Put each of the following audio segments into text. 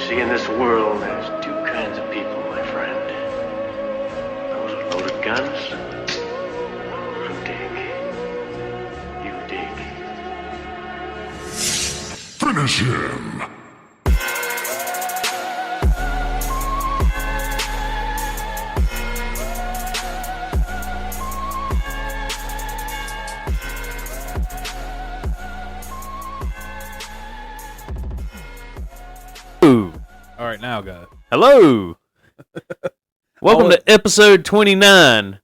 See, in this world, there's two kinds of people, my friend. Those with loaded guns, those who dig. You dig. Finish him! All right, now go. Hello. Welcome to episode 29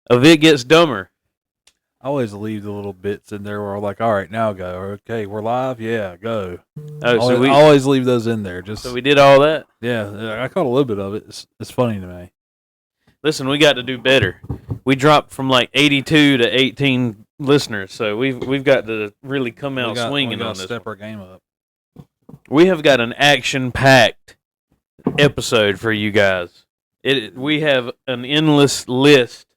of It Gets Dumber. I always leave the little bits in there where I'm like, all right, now go. Okay, we're live. Yeah, go. Oh, so I always leave those in there. So we did all that? Yeah, I caught a little bit of it. It's funny to me. Listen, we got to do better. We dropped from like 82 to 18 listeners, so we've got to really come out swinging on this. Step our game up. We have got an action-packed episode for you guys. We have an endless list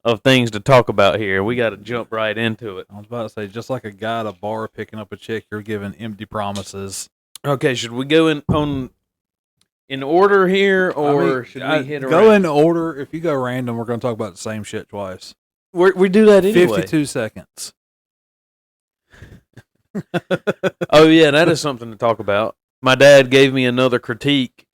of things to talk about here. We got to jump right into it. I was about to say, just like a guy at a bar picking up a chick, you're giving empty promises. Okay, should we go in order here, or should we hit around? Go in order. If you go random, we're going to talk about the same shit twice. We do that anyway. 52 seconds. Oh yeah, that is something to talk about. My dad gave me another critique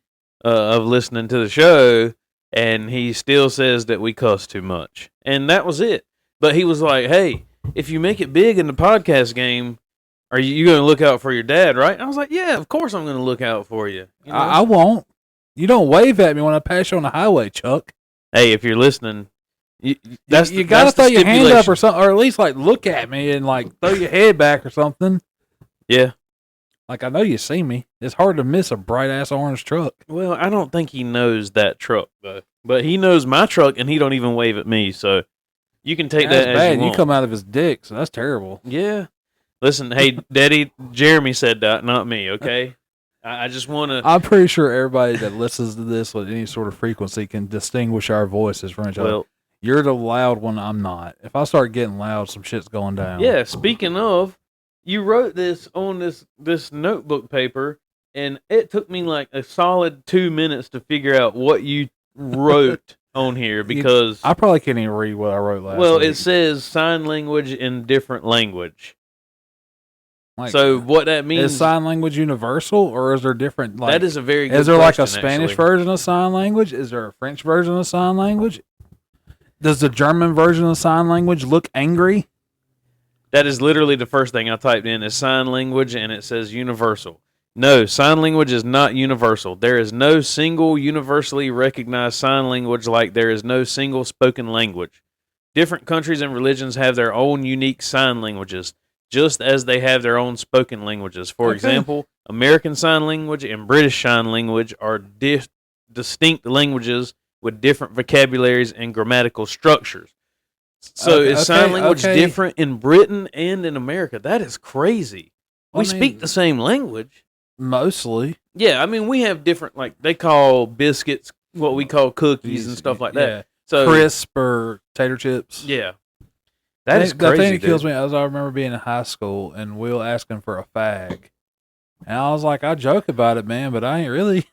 of listening to the show, and he still says that we cuss too much, and that was it. But he was like, "Hey, if you make it big in the podcast game, are you going to look out for your dad, right?" And I was like, "Yeah, of course I'm going to look out for you." You know? I won't. You don't wave at me when I pass you on the highway, Chuck. Hey, if you're listening, you got to throw your hand up or something, or at least like look at me and like throw your head back or something. Yeah. Like, I know you see me. It's hard to miss a bright-ass orange truck. Well, I don't think he knows that truck, though. But he knows my truck, and he don't even wave at me, so you can take that as bad. you want. You come out of his dick, so that's terrible. Yeah. Listen, hey, Daddy, Jeremy said that, not me, okay? I just want to... I'm pretty sure everybody that listens to this with any sort of frequency can distinguish our voices from each other. Well, you're the loud one, I'm not. If I start getting loud, some shit's going down. Yeah, speaking of... You wrote this on this notebook paper, and it took me like a solid 2 minutes to figure out what you wrote on here because... I probably can't even read what I wrote last Well, week. it says sign language in different language. Like, so what that means... Is sign language universal, or is there different... Like, that is a very good Is there question, like a Spanish actually. version of sign language? Is there a French version of sign language? Does the German version of sign language look angry? That is literally the first thing I typed in is sign language, and it says universal. No, sign language is not universal. There is no single universally recognized sign language like there is no single spoken language. Different countries and religions have their own unique sign languages, just as they have their own spoken languages. For example, American Sign Language and British Sign Language are distinct languages with different vocabularies and grammatical structures. So is sign language different in Britain and in America? That is crazy. We speak the same language. Mostly. Yeah, I mean, we have different, like, they call biscuits what we call cookies and stuff like that. Yeah. So crisp or tater chips. Yeah. That is crazy, The thing that kills dude. me is I remember being in high school and Will asking for a fag. And I was like, I joke about it, man, but I ain't really.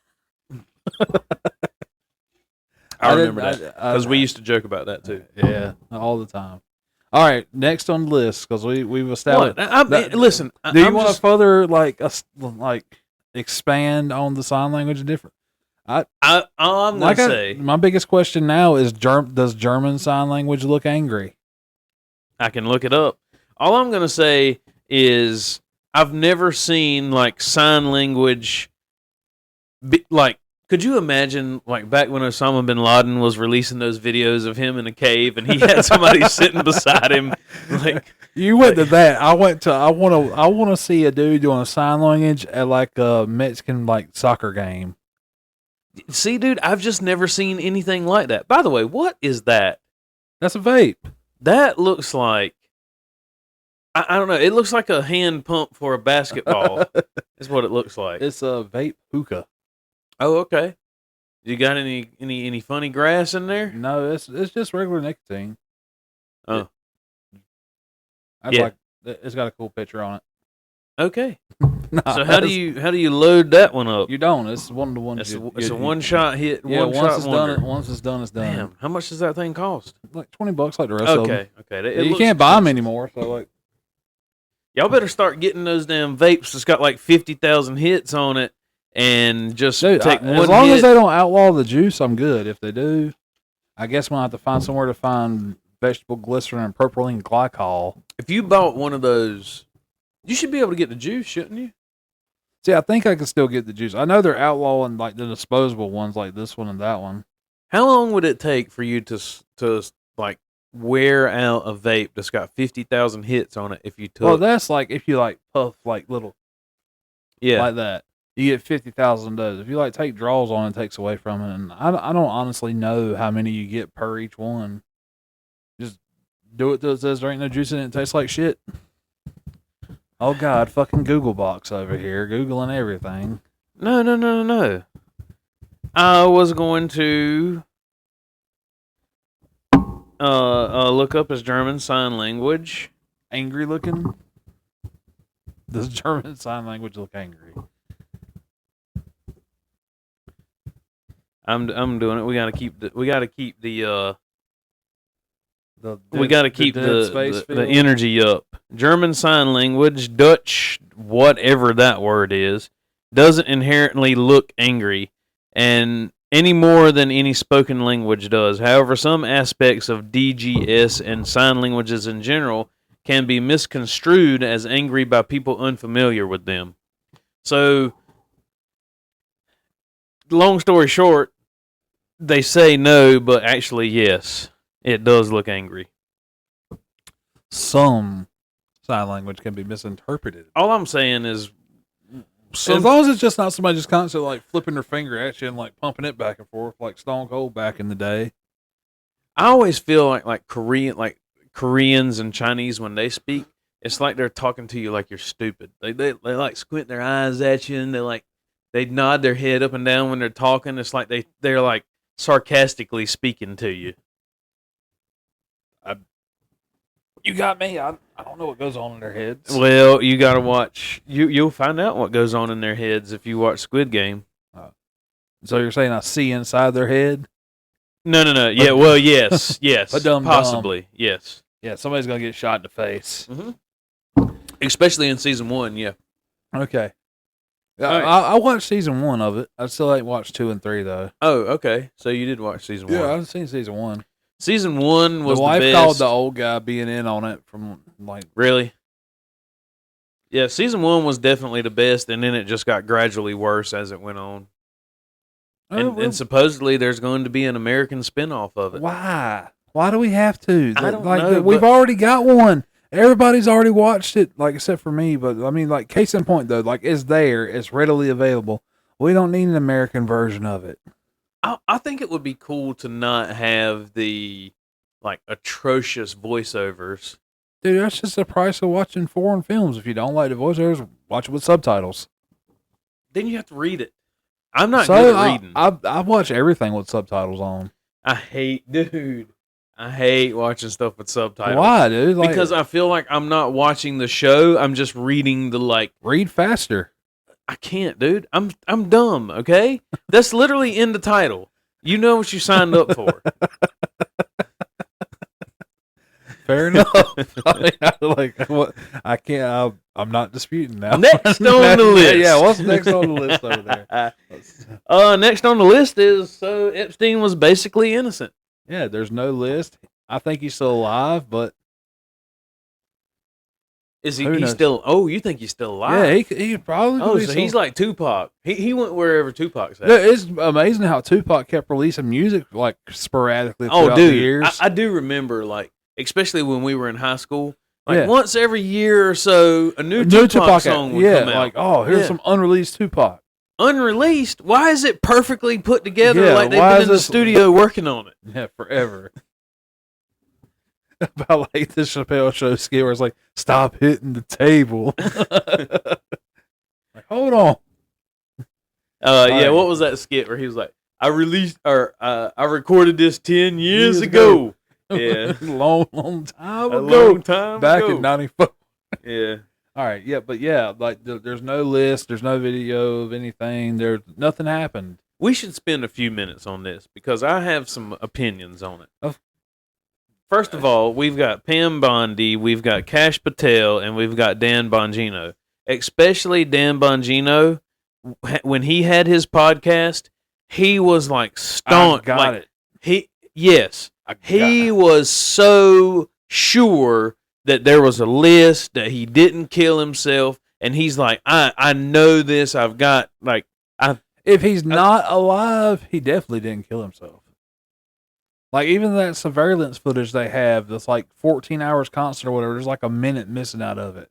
I remember that because we used to joke about that too. Yeah, all the time. All right, next on the list because we've established. Listen, do you want to further like expand on the sign language and different? All I'm gonna say, my biggest question now is: does German sign language look angry? I can look it up. All I'm gonna say is I've never seen like sign language, like. Could you imagine, like, back when Osama bin Laden was releasing those videos of him in a cave and he had somebody sitting beside him? Like, you went to that. I want to see a dude doing sign language at like a Mexican like soccer game. See, dude, I've just never seen anything like that. By the way, what is that? That's a vape. That looks like I don't know. It looks like a hand pump for a basketball. Is what it looks like. It's a vape hookah. Oh, okay. You got any funny grass in there? No, it's just regular nicotine. Oh, It's got a cool picture on it. Okay. Nah, So how do you load that one up? You don't. It's one to one. It's a one shot hit. Yeah, one once shot it's wonder. done, once it's done, it's done. Damn, how much does that thing cost? Like $20, like the rest of them. Okay. You looks can't buy them expensive. anymore. So like, Y'all better start getting those damn vapes that's got like 50,000 hits on it, and just dude, take one as long hit. as they don't outlaw the juice, I'm good. If they do, I guess we'll have to find somewhere to find vegetable glycerin and propylene glycol. If you bought one of those, you should be able to get the juice, shouldn't you? See, I think I can still get the juice. I know they're outlawing like the disposable ones, like this one and that one. How long would it take for you to like wear out a vape that's got 50,000 hits on it if you took? Well, that's like if you like puff like little, like that, you get 50,000 of those. If you like take draws on it, takes away from it. And I don't honestly know how many you get per each one. Just do it till it says there ain't no juice in it. It tastes like shit. Oh God, fucking Google box over here, Googling everything. No. I was going to look up his German Sign Language. Angry looking. Does German Sign Language look angry? I'm doing it. We gotta keep the energy up. German Sign Language, Dutch, whatever that word is, doesn't inherently look angry, and any more than any spoken language does. However, some aspects of DGS and sign languages in general can be misconstrued as angry by people unfamiliar with them. So, long story short, they say no, but actually yes, it does look angry. Some sign language can be misinterpreted. All I'm saying is, As long as it's just not somebody just constantly like flipping their finger at you and like pumping it back and forth like Stone Cold back in the day. I always feel like Koreans and Chinese, when they speak, it's like they're talking to you like you're stupid. They like squint their eyes at you, and they nod their head up and down when they're talking. It's like they're like sarcastically speaking to you. You got me. I don't know what goes on in their heads. Well, you got to watch. You'll find out what goes on in their heads if you watch Squid Game. So you're saying I see inside their head? No. Yeah, well, yes, possibly, yes. Yeah, somebody's gonna get shot in the face. Mm-hmm. Especially in season 1, yeah. Okay. Right. I watched season 1 of it. I still ain't watched 2 and 3 though. Oh, okay. So you did watch season 1. Yeah, I've seen season 1. Season 1 was the wife best. called the old guy being in on it from like Really? Yeah, season 1 was definitely the best, and then it just got gradually worse as it went on. And supposedly there's going to be an American spinoff of it. Why? Why do we have to? I don't know. We've already got one. Everybody's already watched it, like except for me. But I mean, like case in point, though, like it's there, it's readily available. We don't need an American version of it. I think it would be cool to not have the like atrocious voiceovers. Dude, that's just the price of watching foreign films. If you don't like the voiceovers, watch it with subtitles. Then you have to read it. I'm not good at reading. I watch everything with subtitles on. I hate watching stuff with subtitles. Why, dude? Like, because I feel like I'm not watching the show. I'm just reading the like. Read faster. I can't, dude. I'm dumb. Okay, that's literally in the title. You know what you signed up for. Fair enough. Like what? I can't. I'm not disputing now. Next on the list. Yeah, what's next on the list over there? Next on the list is so Epstein was basically innocent. Yeah, there's no list. I think he's still alive, but is he? He's still. Oh, you think he's still alive? Yeah, he probably. Oh, so he's like Tupac. He went wherever Tupac's at. Yeah, it's amazing how Tupac kept releasing music like sporadically throughout the years. I do remember, like, especially when we were in high school. Like once every year or so, a new Tupac song would come out. Like, oh, here's some unreleased Tupac. Unreleased? Why is it perfectly put together? Yeah, like they've been in the studio working on it. Yeah, forever. About like the Chappelle Show skit where it's like, stop hitting the table. Like, hold on. Yeah, what was that skit where he was like, I recorded this 10 years ago. Yeah. long time ago. Long time Back ago. in 94. Yeah. All right, yeah, but yeah, like there's no list, there's no video of anything. There's nothing happened. We should spend a few minutes on this because I have some opinions on it. Oh. First of all, we've got Pam Bondi, we've got Kash Patel, and we've got Dan Bongino. Especially Dan Bongino, when he had his podcast, he was like staunch. He was so sure that there was a list, that he didn't kill himself, and he's like, I know this. I've got if he's not alive, he definitely didn't kill himself. Like, even that surveillance footage they have that's like 14 hours constant or whatever, there's like a minute missing out of it.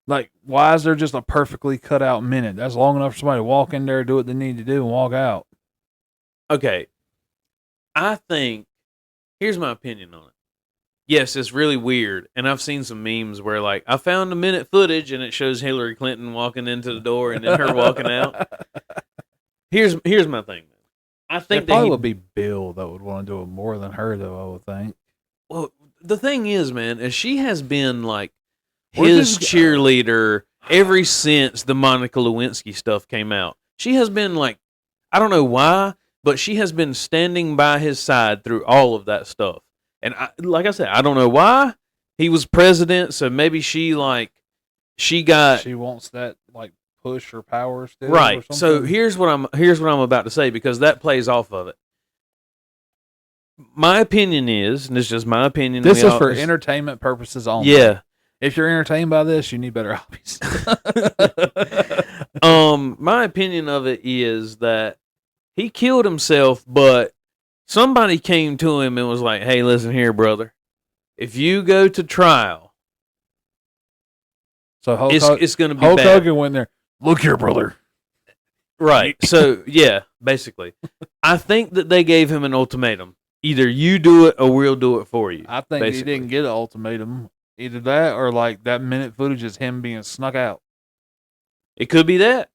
Like, why is there just a perfectly cut out minute? That's long enough for somebody to walk in there, do what they need to do, and walk out. Okay. I think, here's my opinion on it. Yes, it's really weird. And I've seen some memes where, like, I found a minute footage and it shows Hillary Clinton walking into the door and then her walking out. Here's my thing. I think it probably would be Bill that would want to do it more than her, though, I would think. Well, the thing is, man, is she has been like his cheerleader ever since the Monica Lewinsky stuff came out. She has been like, I don't know why, but she has been standing by his side through all of that stuff. And like I said, I don't know why. He was president, so maybe she wants that like push or power still, right? Or so here's what I'm about to say, because that plays off of it. My opinion is, and this is just my opinion. This is for entertainment purposes only. Yeah. If you're entertained by this, you need better hobbies. My opinion of it is that he killed himself, but somebody came to him and was like, "Hey, listen here, brother. If you go to trial, so it's going to be Hulk bad." Hogan went there. Look here, brother. Right. So, yeah, basically. I think that they gave him an ultimatum. Either you do it or we'll do it for you. I think he didn't get an ultimatum. Either that or like that minute footage is him being snuck out. It could be that.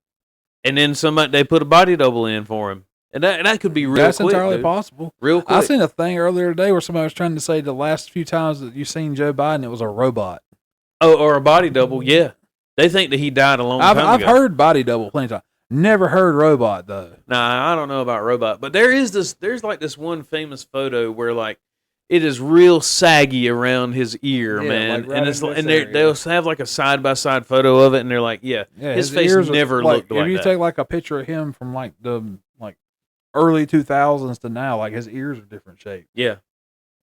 And then they put a body double in for him. And that could be real quick. That's entirely possible. Real quick. I seen a thing earlier today where somebody was trying to say the last few times that you've seen Joe Biden, it was a robot. Oh, or a body double, yeah. They think that he died a long time ago. I've heard body double plenty of times. Never heard robot, though. Nah, I don't know about robot. But there's like this one famous photo where like it is real saggy around his ear, man. Like right and it's they'll have like a side-by-side photo of it, and they're like, his face never looked like that. If you take like a picture of him from like the early 2000s to now, like his ears are different shape. Yeah.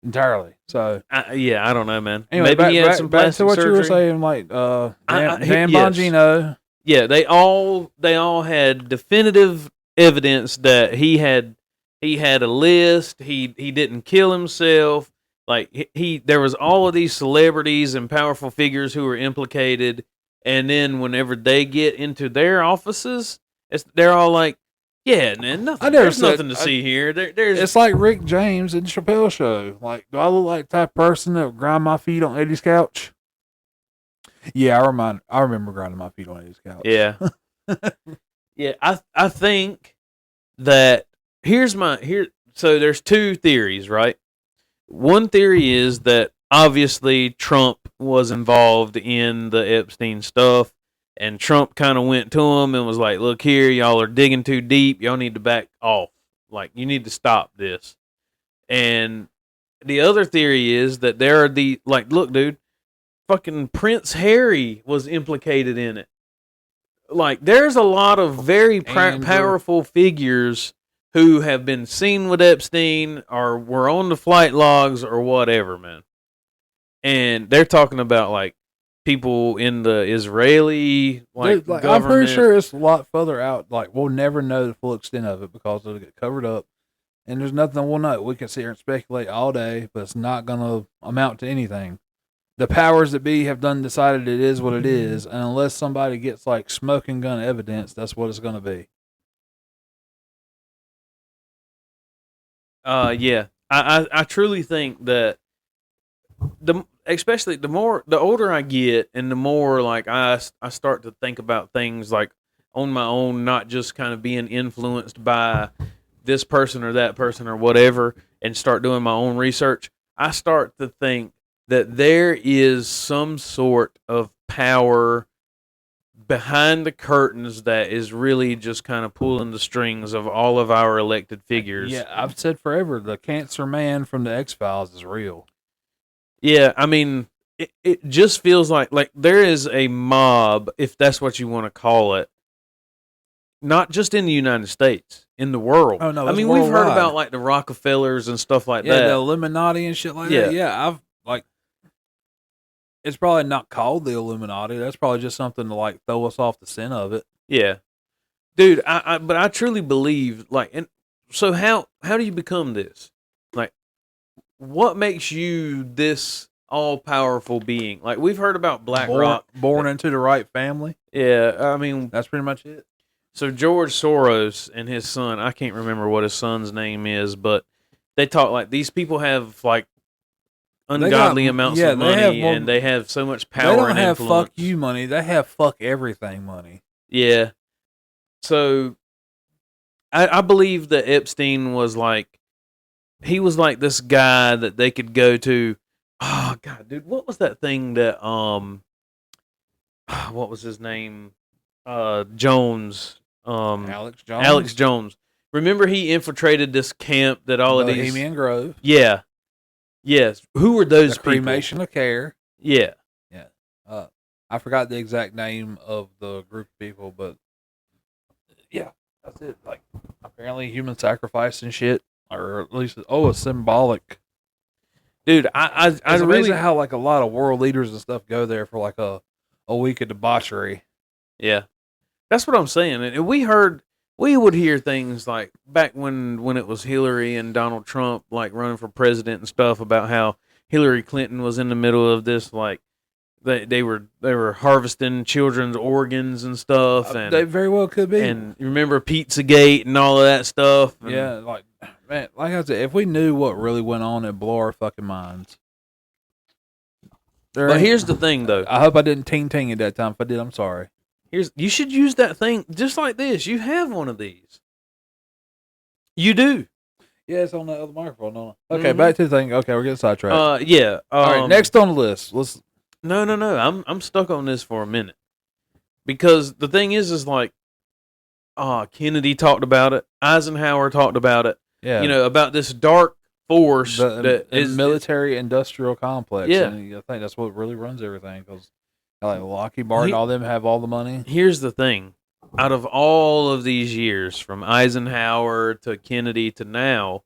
Entirely. So I don't know, man. Anyway, maybe he had some plastic to what surgery. You were saying, like Dan Bongino. Yeah, they all had definitive evidence that he had a list. He didn't kill himself. Like there was all of these celebrities and powerful figures who were implicated, and then whenever they get into their offices, they're all like, "Yeah, man, there's nothing to see here." It's like Rick James and Chappelle Show. Like, do I look like the type of person that would grind my feet on Eddie's couch? Yeah, I remember grinding my feet on Eddie's couch. Yeah, yeah. I think that so there's two theories, right? One theory is that obviously Trump was involved in the Epstein stuff. And Trump kind of went to him and was like, "Look here, y'all are digging too deep. Y'all need to back off. Like, you need to stop this." And the other theory is that there are look, dude, fucking Prince Harry was implicated in it. Like, there's a lot of very powerful figures who have been seen with Epstein or were on the flight logs or whatever, man. And they're talking about, like, people in the Israeli government. I'm pretty sure it's a lot further out. Like, we'll never know the full extent of it because it'll get covered up, and there's nothing we'll know. We can sit here and speculate all day, but it's not going to amount to anything. The powers that be have decided it is what it is, and unless somebody gets like smoking gun evidence, that's what it's going to be. Yeah, I truly think that especially the older I get and the more like I start to think about things like on my own, not just kind of being influenced by this person or that person or whatever, and start doing my own research, I start to think that there is some sort of power behind the curtains that is really just kind of pulling the strings of all of our elected figures. Yeah, I've said forever, the Cancer Man from the X-Files is real. Yeah, I mean, it just feels like there is a mob, if that's what you want to call it, not just in the United States, in the world. Oh, no, I it's mean, we've heard worldwide. about like the Rockefellers and stuff like Yeah, that. the Illuminati and shit like Yeah. that. Yeah, I've like. It's probably not called the Illuminati. That's probably just something to like throw us off the scent of it. Yeah, dude. But I truly believe and so how do you become this? Like, what makes you this all powerful being? Like, we've heard about BlackRock, born into the right family. Yeah, I mean, that's pretty much it. So George Soros and his son, I can't remember what his son's name is, but they talk like these people have like ungodly amounts of money, and they have so much power. They don't and have influence. fuck you money. They have fuck everything money. Yeah. So I believe that Epstein was like, he was like this guy that they could go to. Oh God, dude, what was that thing that what was his name? Jones. Alex Jones. Alex Jones. Remember, he infiltrated this camp that all of these Bohemian Grove. Yeah. Yes. Who were those people? Cremation of Care. Yeah. Yeah. I forgot the exact name of the group of people, but yeah, that's it. Like, apparently human sacrifice and shit, or at least a symbolic. Dude, I it's really amazing how like a lot of world leaders and stuff go there for like a week of debauchery. Yeah, that's what I'm saying. And we would hear things like back when it was Hillary and Donald Trump like running for president and stuff about how Hillary Clinton was in the middle of this, like they were harvesting children's organs and stuff, and they very well could be. And you remember Pizzagate and all of that stuff. And yeah, like man, like I said, if we knew what really went on, it'd blow our fucking minds. But here's the thing, though. I hope I didn't ting at that time. If I did, I'm sorry. You should use that thing just like this. You have one of these. You do. Yeah, it's on that other microphone. No. Okay, back to the thing. Okay, we're getting sidetracked. Yeah. All right, next on the list. Let's. No. I'm stuck on this for a minute because the thing is like, Kennedy talked about it. Eisenhower talked about it. Yeah. About this dark force that is military industrial complex. Yeah. And I think that's what really runs everything because like Lockheed Martin, all them have all the money. Here's the thing. Out of all of these years, from Eisenhower to Kennedy to now,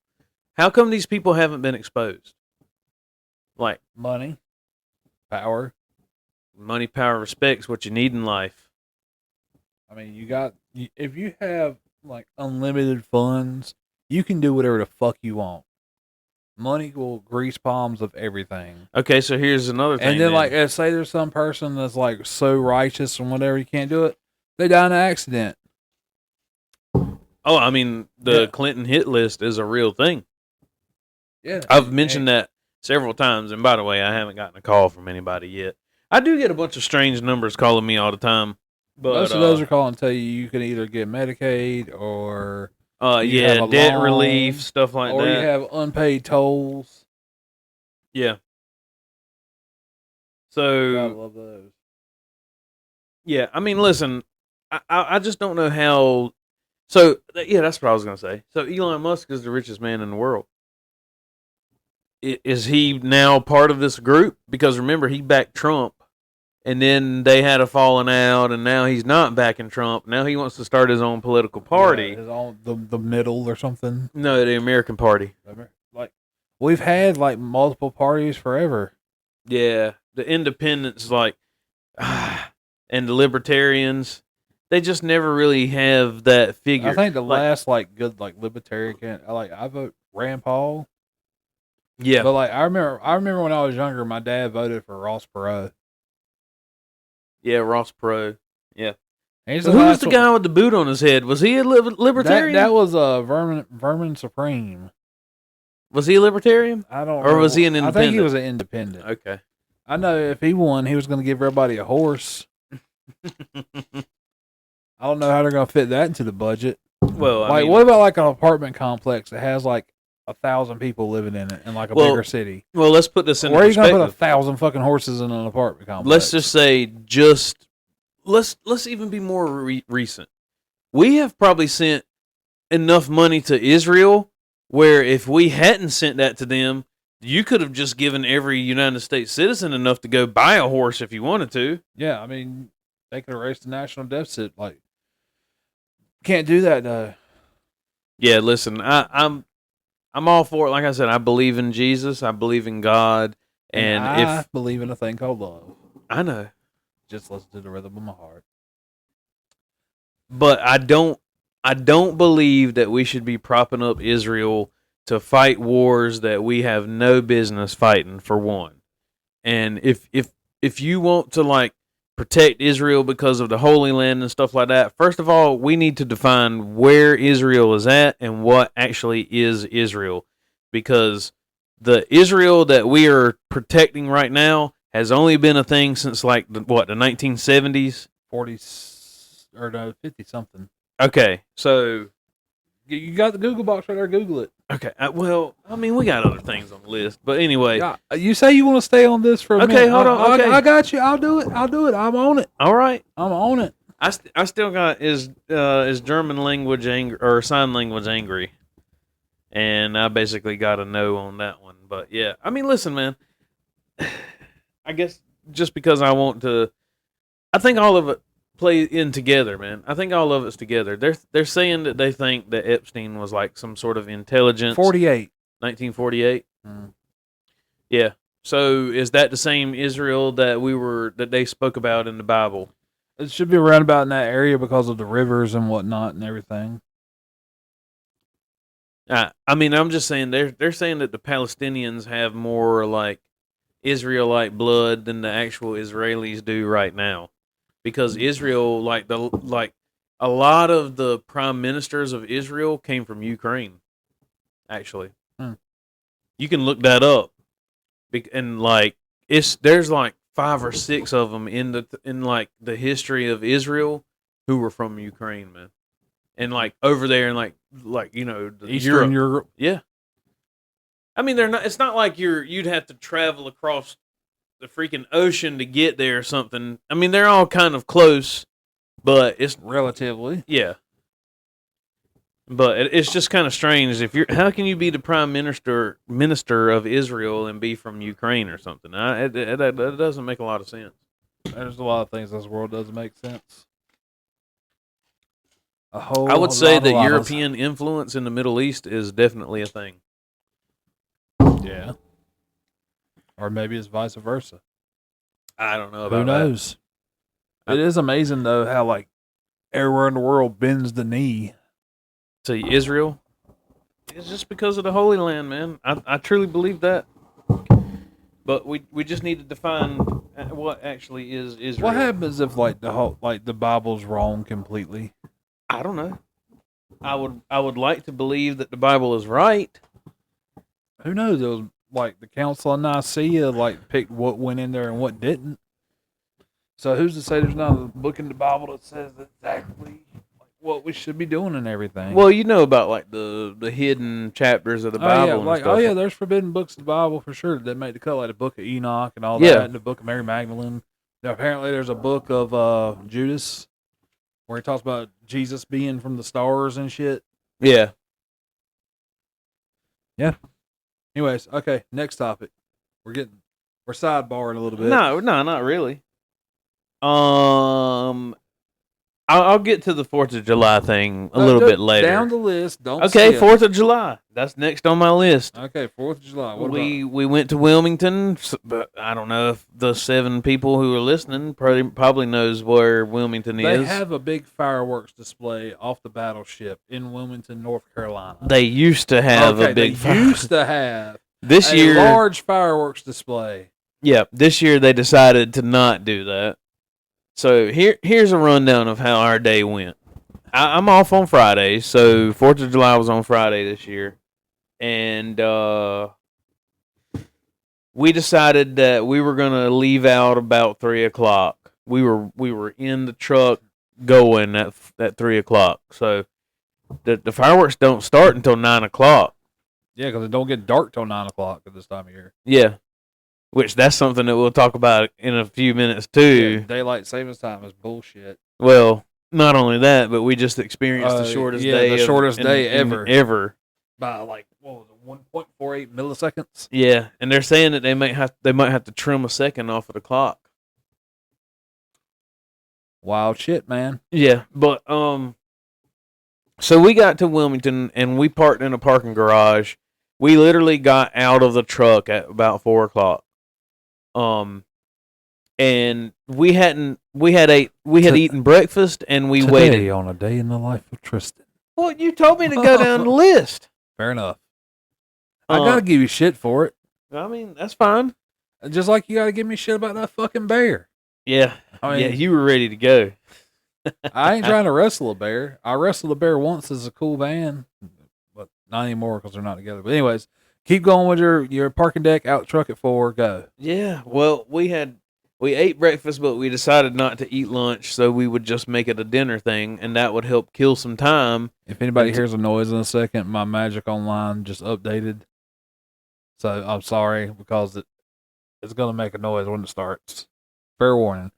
how come these people haven't been exposed? Like money, power. Money, power, respect's what you need in life. I mean, if you have like unlimited funds, you can do whatever the fuck you want. Money will grease palms of everything. Okay, so here's another thing. And then like, say there's some person that's like so righteous and whatever, you can't do it. They die in an accident. Oh, I mean, the Clinton hit list is a real thing. Yeah. I've mentioned that several times. And by the way, I haven't gotten a call from anybody yet. I do get a bunch of strange numbers calling me all the time. But most of those are calling to tell you can either get Medicaid or debt relief, stuff like that. Or you have unpaid tolls. Yeah. So I love those. Yeah, I mean, listen, I just don't know how. So yeah, that's what I was gonna say. So Elon Musk is the richest man in the world. Is he now part of this group? Because remember, he backed Trump, and then they had a falling out, and now he's not backing Trump. Now he wants to start his own political party. His own, the middle or something. No, the American Party. Like we've had like multiple parties forever. Yeah, the independents, and the libertarians, they just never really have that figure. I think the last good libertarian I vote Rand Paul. Yeah, but I remember when I was younger, my dad voted for Ross Perot. Yeah, Ross Perot. Yeah. Who was the guy with the boot on his head? Was he a libertarian? That was Vermin Supreme. Was he a libertarian? I don't. Or was he an independent? I think he was an independent. Okay. I know if he won, he was going to give everybody a horse. I don't know how they're going to fit that into the budget. Well, what about an apartment complex that has 1,000 people living in it in like a bigger city. Well, let's put this in Where are you perspective. going to put 1,000 fucking horses in an apartment complex? Let's just say, let's even be more recent. We have probably sent enough money to Israel where if we hadn't sent that to them, you could have just given every United States citizen enough to go buy a horse if you wanted to. Yeah, I mean, they could have raised the national deficit. Like, can't do that though. Yeah, listen, I'm all for it. Like I said, I believe in Jesus. I believe in God, and I believe in a thing called love. I know, just listen to the rhythm of my heart. But I don't believe that we should be propping up Israel to fight wars that we have no business fighting, for one. And if you want to like protect Israel because of the Holy Land and stuff like that, first of all, we need to define where Israel is at and what actually is Israel. Because the Israel that we are protecting right now has only been a thing since like the 1970s? 40s or no, 50 something. Okay, so you got the Google box right there. Google it. Okay, well, I mean, we got other things on the list, but anyway. Yeah, you say you want to stay on this for a minute. Okay, hold on. Okay. I got you. I'll do it. I'm on it. All right, I'm on it. I still got is German language or sign language angry, and I basically got a no on that one. But yeah, I mean, listen, man. I guess just because I want to, I think all of it play in together, man. I think all of it's together. They're saying that they think that Epstein was like some sort of intelligence. 1948. Yeah. So is that the same Israel that they spoke about in the Bible? It should be around about in that area because of the rivers and whatnot and everything. I mean, I'm just saying they're saying that the Palestinians have more like Israelite blood than the actual Israelis do right now. Because Israel, like a lot of the prime ministers of Israel came from Ukraine. Actually, you can look that up, and like there's like 5 or 6 of them in like the history of Israel who were from Ukraine, man, and like over there in like you know Eastern Europe. Yeah, I mean they're not. It's not like you'd have to travel across the freaking ocean to get there or something. I mean, they're all kind of close, but it's relatively. Yeah. But it's just kind of strange. How can you be the prime minister of Israel and be from Ukraine or something? That doesn't make a lot of sense. There's a lot of things in this world doesn't make sense. I would say that European influence in the Middle East is definitely a thing. Yeah. Or maybe it's vice versa. I don't know about Who knows? It is amazing, though, how, like, everywhere in the world bends the knee. To Israel? It's just because of the Holy Land, man. I truly believe that. But we just need to define what actually is Israel. What happens if, like, the Bible's wrong completely? I don't know. I would like to believe that the Bible is right. Who knows? It was like the Council of Nicaea, like picked what went in there and what didn't. So who's to say there's not a book in the Bible that says exactly like what we should be doing and everything? Well, you know about like the hidden chapters of the Bible. There's forbidden books of the Bible for sure that made the cut, like the Book of Enoch and all that, and the Book of Mary Magdalene. Now, apparently, there's a book of Judas where he talks about Jesus being from the stars and shit. Yeah. Yeah. Anyways, okay, next topic. We're sidebarring a little bit. No, not really. I'll get to the 4th of July thing a little bit later. Down the list. Don't Okay, skip. 4th of July. That's next on my list. Okay, 4th of July. We went to Wilmington, but I don't know if the 7 people who are listening probably knows where Wilmington is. They have a big fireworks display off the battleship in Wilmington, North Carolina. They used to have a big this year large fireworks display. Yeah, this year they decided to not do that. So here's a rundown of how our day went. I'm off on Fridays, so 4th of July was on Friday this year. And we decided that we were going to leave out about 3 o'clock. We were in the truck going at 3 o'clock. So the fireworks don't start until 9 o'clock. Yeah, because it don't get dark till 9 o'clock at this time of year. Yeah. Which that's something that we'll talk about in a few minutes too. Yeah, daylight savings time is bullshit. Well, not only that, but we just experienced the shortest day. The shortest day ever. Ever. By like, what was it, 1.48 milliseconds? Yeah, and they're saying that they might have to trim a second off of the clock. Wild shit, man. Yeah, but so we got to Wilmington and we parked in a parking garage. We literally got out of the truck at about 4 o'clock. And we had eaten breakfast and we waited on a day in the life of Tristan. Well, you told me to go down the list. Fair enough. I gotta give you shit for it. I mean, that's fine. Just like you gotta give me shit about that fucking bear. Yeah. Yeah, you were ready to go. I ain't trying to wrestle a bear. I wrestled a bear once as a cool band, but not anymore because they're not together. But anyways, keep going with your parking deck, out truck at 4, go. Yeah, well, we ate breakfast, but we decided not to eat lunch, so we would just make it a dinner thing, and that would help kill some time. If anybody hears a noise in a second, my Magic Online just updated. So I'm sorry because it's going to make a noise when it starts. Fair warning.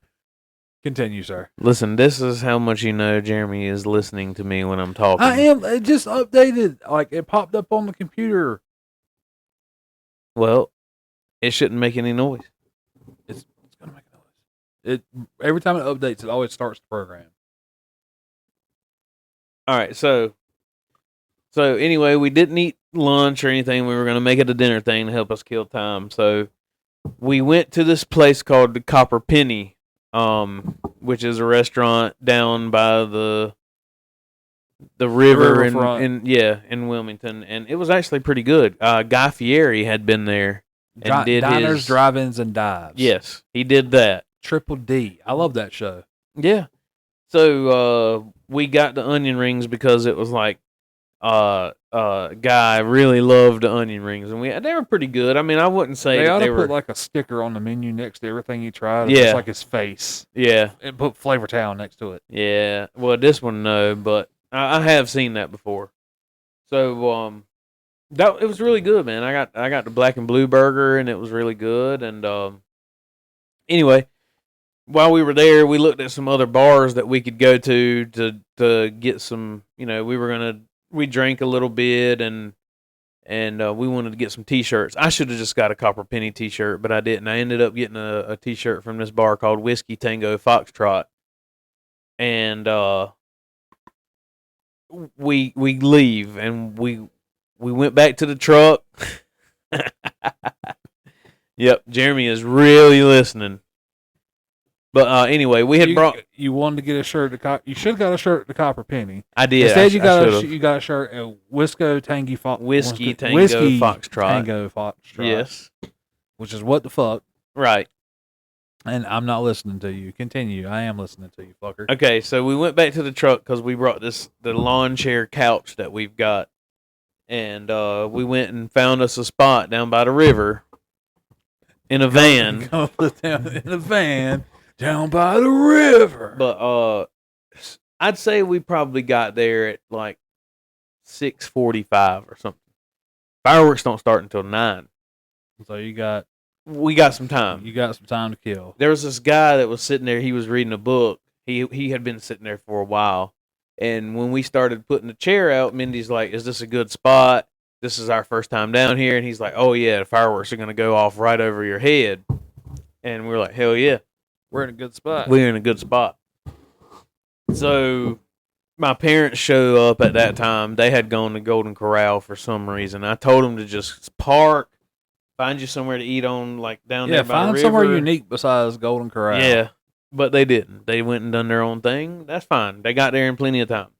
Continue, sir. Listen, this is how much you know Jeremy is listening to me when I'm talking. I am. It just updated. Like, it popped up on the computer. Well, it shouldn't make any noise. It's going to make a noise. Every time it updates, it always starts the program. All right, so anyway, we didn't eat lunch or anything. We were going to make it a dinner thing to help us kill time. So we went to this place called the Copper Penny, which is a restaurant down by the river in Wilmington, and it was actually pretty good. Guy Fieri had been there and did Diners, Drive-Ins, and Dives. Yes, he did that. Triple D. I love that show. Yeah. So we got the onion rings because it was like Guy really loved the onion rings, and they were pretty good. I mean, I wouldn't say they ought to were put like a sticker on the menu next to everything you tried. Yeah, it's like his face. Yeah, and put Flavor Town next to it. Yeah. Well, this one no, but I have seen that before. So it was really good, man. I got the black and blue burger, and it was really good. And anyway, while we were there, we looked at some other bars that we could go to get some. You know, we drank a little bit, and we wanted to get some T-shirts. I should have just got a Copper Penny T-shirt, but I didn't. I ended up getting a T-shirt from this bar called Whiskey Tango Foxtrot, and we leave, and we went back to the truck. Yep, Jeremy is really listening. But anyway, we had brought. You wanted to get a shirt. You should have got a shirt at the Copper Penny. I did. Instead, you got a shirt at Whiskey Tango Foxtrot. Yes. Which is what the fuck. Right. And I'm not listening to you. Continue. I am listening to you, fucker. Okay, so we went back to the truck because we brought the lawn chair couch that we've got, and we went and found us a spot down by the river in a van. In a van. Down by the river. But I'd say we probably got there at like 6:45 or something. Fireworks don't start until 9. So we got some time. You got some time to kill. There was this guy that was sitting there. He was reading a book. He had been sitting there for a while. And when we started putting the chair out, Mindy's like, "Is this a good spot? This is our first time down here." And he's like, "Oh yeah, the fireworks are going to go off right over your head." And we're like, "Hell yeah. We're in a good spot." We're in a good spot. So my parents show up at that time. They had gone to Golden Corral for some reason. I told them to just park, find you somewhere to eat on, like down there by the river. Yeah, find somewhere unique besides Golden Corral. Yeah, but they didn't. They went and done their own thing. That's fine. They got there in plenty of time.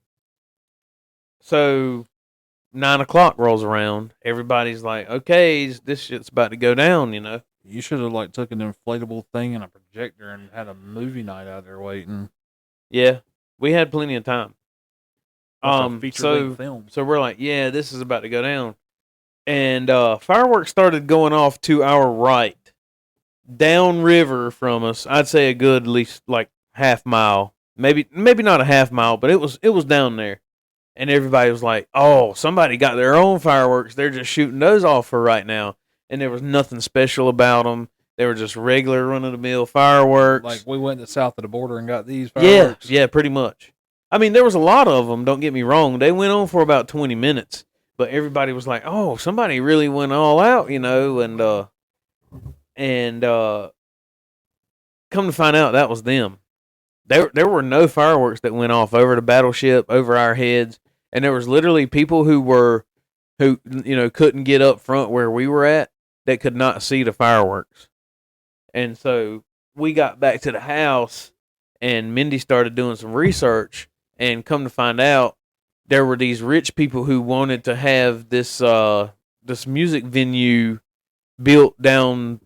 So 9 o'clock rolls around. Everybody's like, okay, this shit's about to go down, you know. You should have like took an inflatable thing and a projector and had a movie night out there waiting. Yeah, we had plenty of time. Film. So we're like, yeah, this is about to go down, and fireworks started going off to our right, downriver from us. I'd say a good at least like half mile, maybe not a half mile, but it was down there, And everybody was like, "Oh, somebody got their own fireworks. They're just shooting those off for right now." And there was nothing special about them. They were just regular run-of-the-mill fireworks. Like we went to south of the border and got these fireworks. Yeah, pretty much. I mean, there was a lot of them. Don't get me wrong. They went on for about 20 minutes, but everybody was like, "Oh, somebody really went all out," and come to find out, that was them. There were no fireworks that went off over the battleship, over our heads. And there was literally people who couldn't get up front where we were at that could not see the fireworks. And so we got back to the house and Mindy started doing some research and come to find out there were these rich people who wanted to have this music venue built down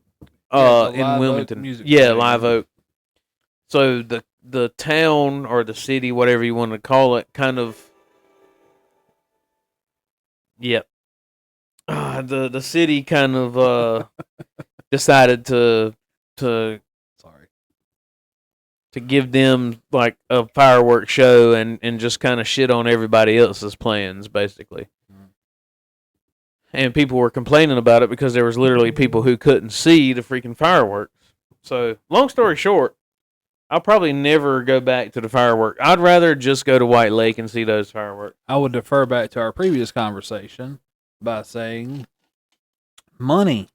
in Wilmington. Live Oak. So the town or the city, whatever you want to call it, kind of the city kind of decided to give them like a fireworks show and just kind of shit on everybody else's plans, basically. And people were complaining about it because there was literally people who couldn't see the freaking fireworks. So, long story short, I'll probably never go back to the fireworks. I'd rather just go to White Lake and see those fireworks. I would defer back to our previous conversation by saying money.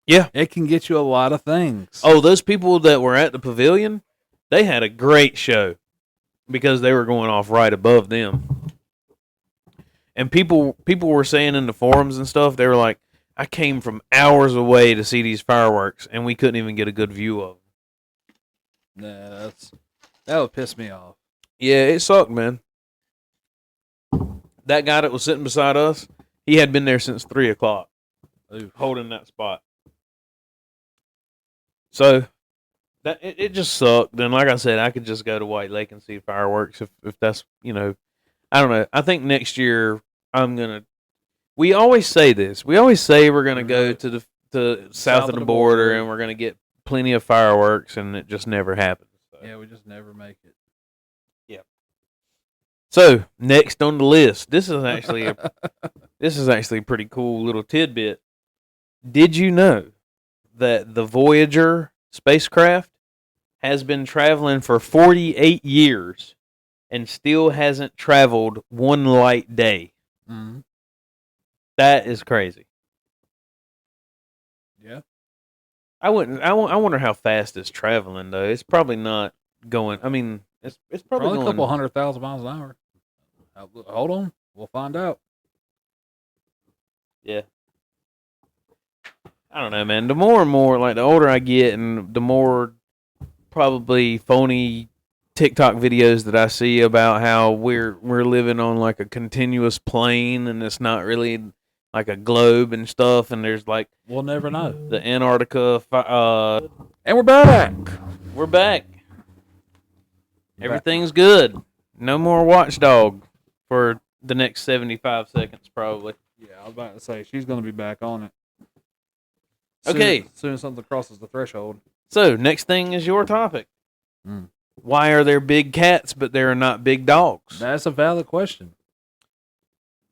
Yeah. It can get you a lot of things. Oh, those people that were at the pavilion, they had a great show because they were going off right above them. And people were saying in the forums and stuff, they were like, I came from hours away to see these fireworks, and we couldn't even get a good view of them. Nah, that would piss me off. Yeah, it sucked, man. That guy that was sitting beside us, he had been there since 3 o'clock, holding that spot. So that it just sucked. And like I said, I could just go to White Lake and see fireworks if that's, I don't know. I think next year we always say this. We always say we're gonna go to the south of the border and we're gonna get plenty of fireworks, and it just never happens. So. Yeah, we just never make it. Yeah. So next on the list, this is actually a pretty cool little tidbit. Did you know that the Voyager spacecraft has been traveling for 48 years and still hasn't traveled one light day? Mm-hmm. That is crazy. Yeah. I wonder how fast it's traveling though. It's probably not going. I mean, it's probably going a couple 100,000 miles an hour. Hold on, we'll find out. Yeah. I don't know, man. The more and more, like the older I get, and the more probably phony TikTok videos that I see about how we're living on like a continuous plane, and it's not really like a globe and stuff, and there's like we'll never know the Antarctica. And we're back. We're back. Everything's good. No more Watchdog for the next 75 seconds, probably. Yeah, I was about to say she's going to be back on it. Okay. As soon as something crosses the threshold. So next thing is your topic. Mm. Why are there big cats but there are not big dogs? That's a valid question.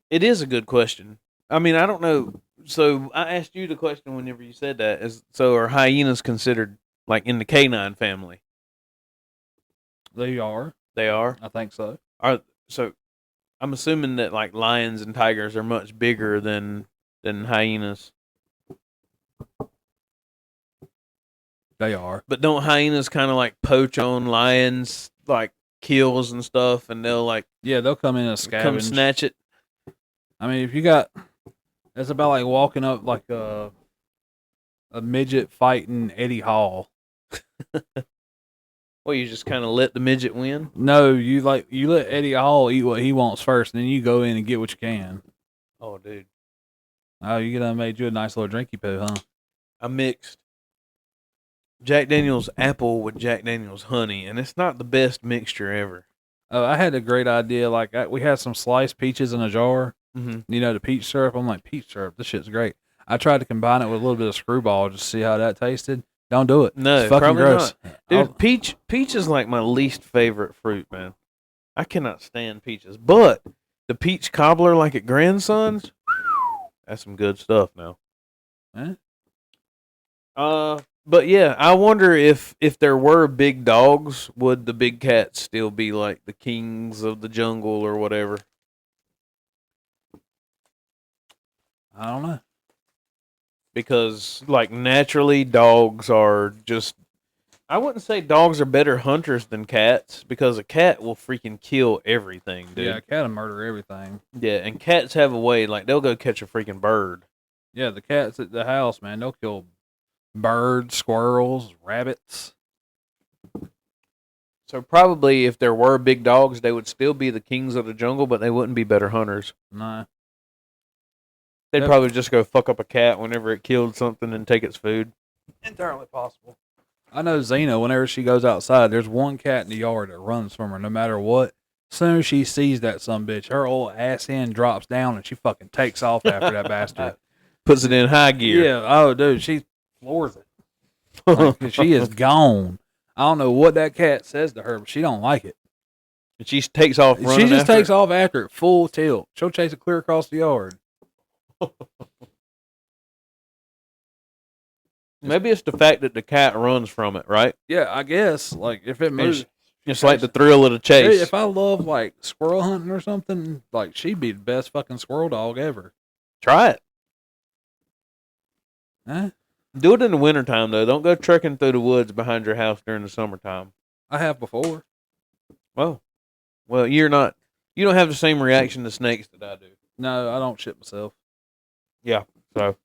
It is a good question. I mean, I don't know. So I asked you the question whenever you said that. So are hyenas considered like in the canine family? They are. They are? I think so. So I'm assuming that like lions and tigers are much bigger than hyenas. They are. But don't hyenas kind of like poach on lions, like kills and stuff, and they'll like they'll come in and scavenge. Come snatch it. I mean, if you got, it's about like walking up like a midget fighting Eddie Hall. Well, you just kind of let the midget win? No, you let Eddie Hall eat what he wants first, and then you go in and get what you can. Oh, dude. Oh, you made you a nice little drinky poo, huh? I mixed Jack Daniel's apple with Jack Daniel's honey, and it's not the best mixture ever. Oh, I had a great idea. Like we had some sliced peaches in a jar. Mm-hmm. The peach syrup. I'm like, peach syrup. This shit's great. I tried to combine it with a little bit of Screwball just to see how that tasted. Don't do it. No, it's fucking probably gross. Not. Dude, peach is like my least favorite fruit, man. I cannot stand peaches. But The peach cobbler like at Grandson's. That's some good stuff now. Eh? But yeah, I wonder if there were big dogs, would the big cats still be like the kings of the jungle or whatever? I don't know. Because like naturally dogs are just, I wouldn't say dogs are better hunters than cats, because a cat will freaking kill everything, dude. Yeah, a cat will murder everything. Yeah, and cats have a way, like they'll go catch a freaking bird. Yeah, the cats at the house, man, they'll kill birds, squirrels, rabbits. So probably if there were big dogs, they would still be the kings of the jungle, but they wouldn't be better hunters. No. They'd probably just go fuck up a cat whenever it killed something and take its food. Entirely possible. I know Xena, whenever she goes outside, there's one cat in the yard that runs from her no matter what. As soon as she sees that sumbitch, her old ass end drops down and she fucking takes off after that bastard. Puts it in high gear. Yeah, oh, dude, she floors it. Like, she is gone. I don't know what that cat says to her, but she don't like it. And she takes off running. She just after takes it. off after it full tilt. She'll chase it clear across the yard. Maybe it's the fact that the cat runs from it, right? Yeah, I guess. Like, if it moves. It's like the thrill of the chase. If I love, like, squirrel hunting or something, like, she'd be the best fucking squirrel dog ever. Try it. Huh? Do it in the wintertime, though. Don't go trekking through the woods behind your house during the summertime. I have before. Well, you don't have the same reaction to snakes that I do. No, I don't shit myself. Yeah, so.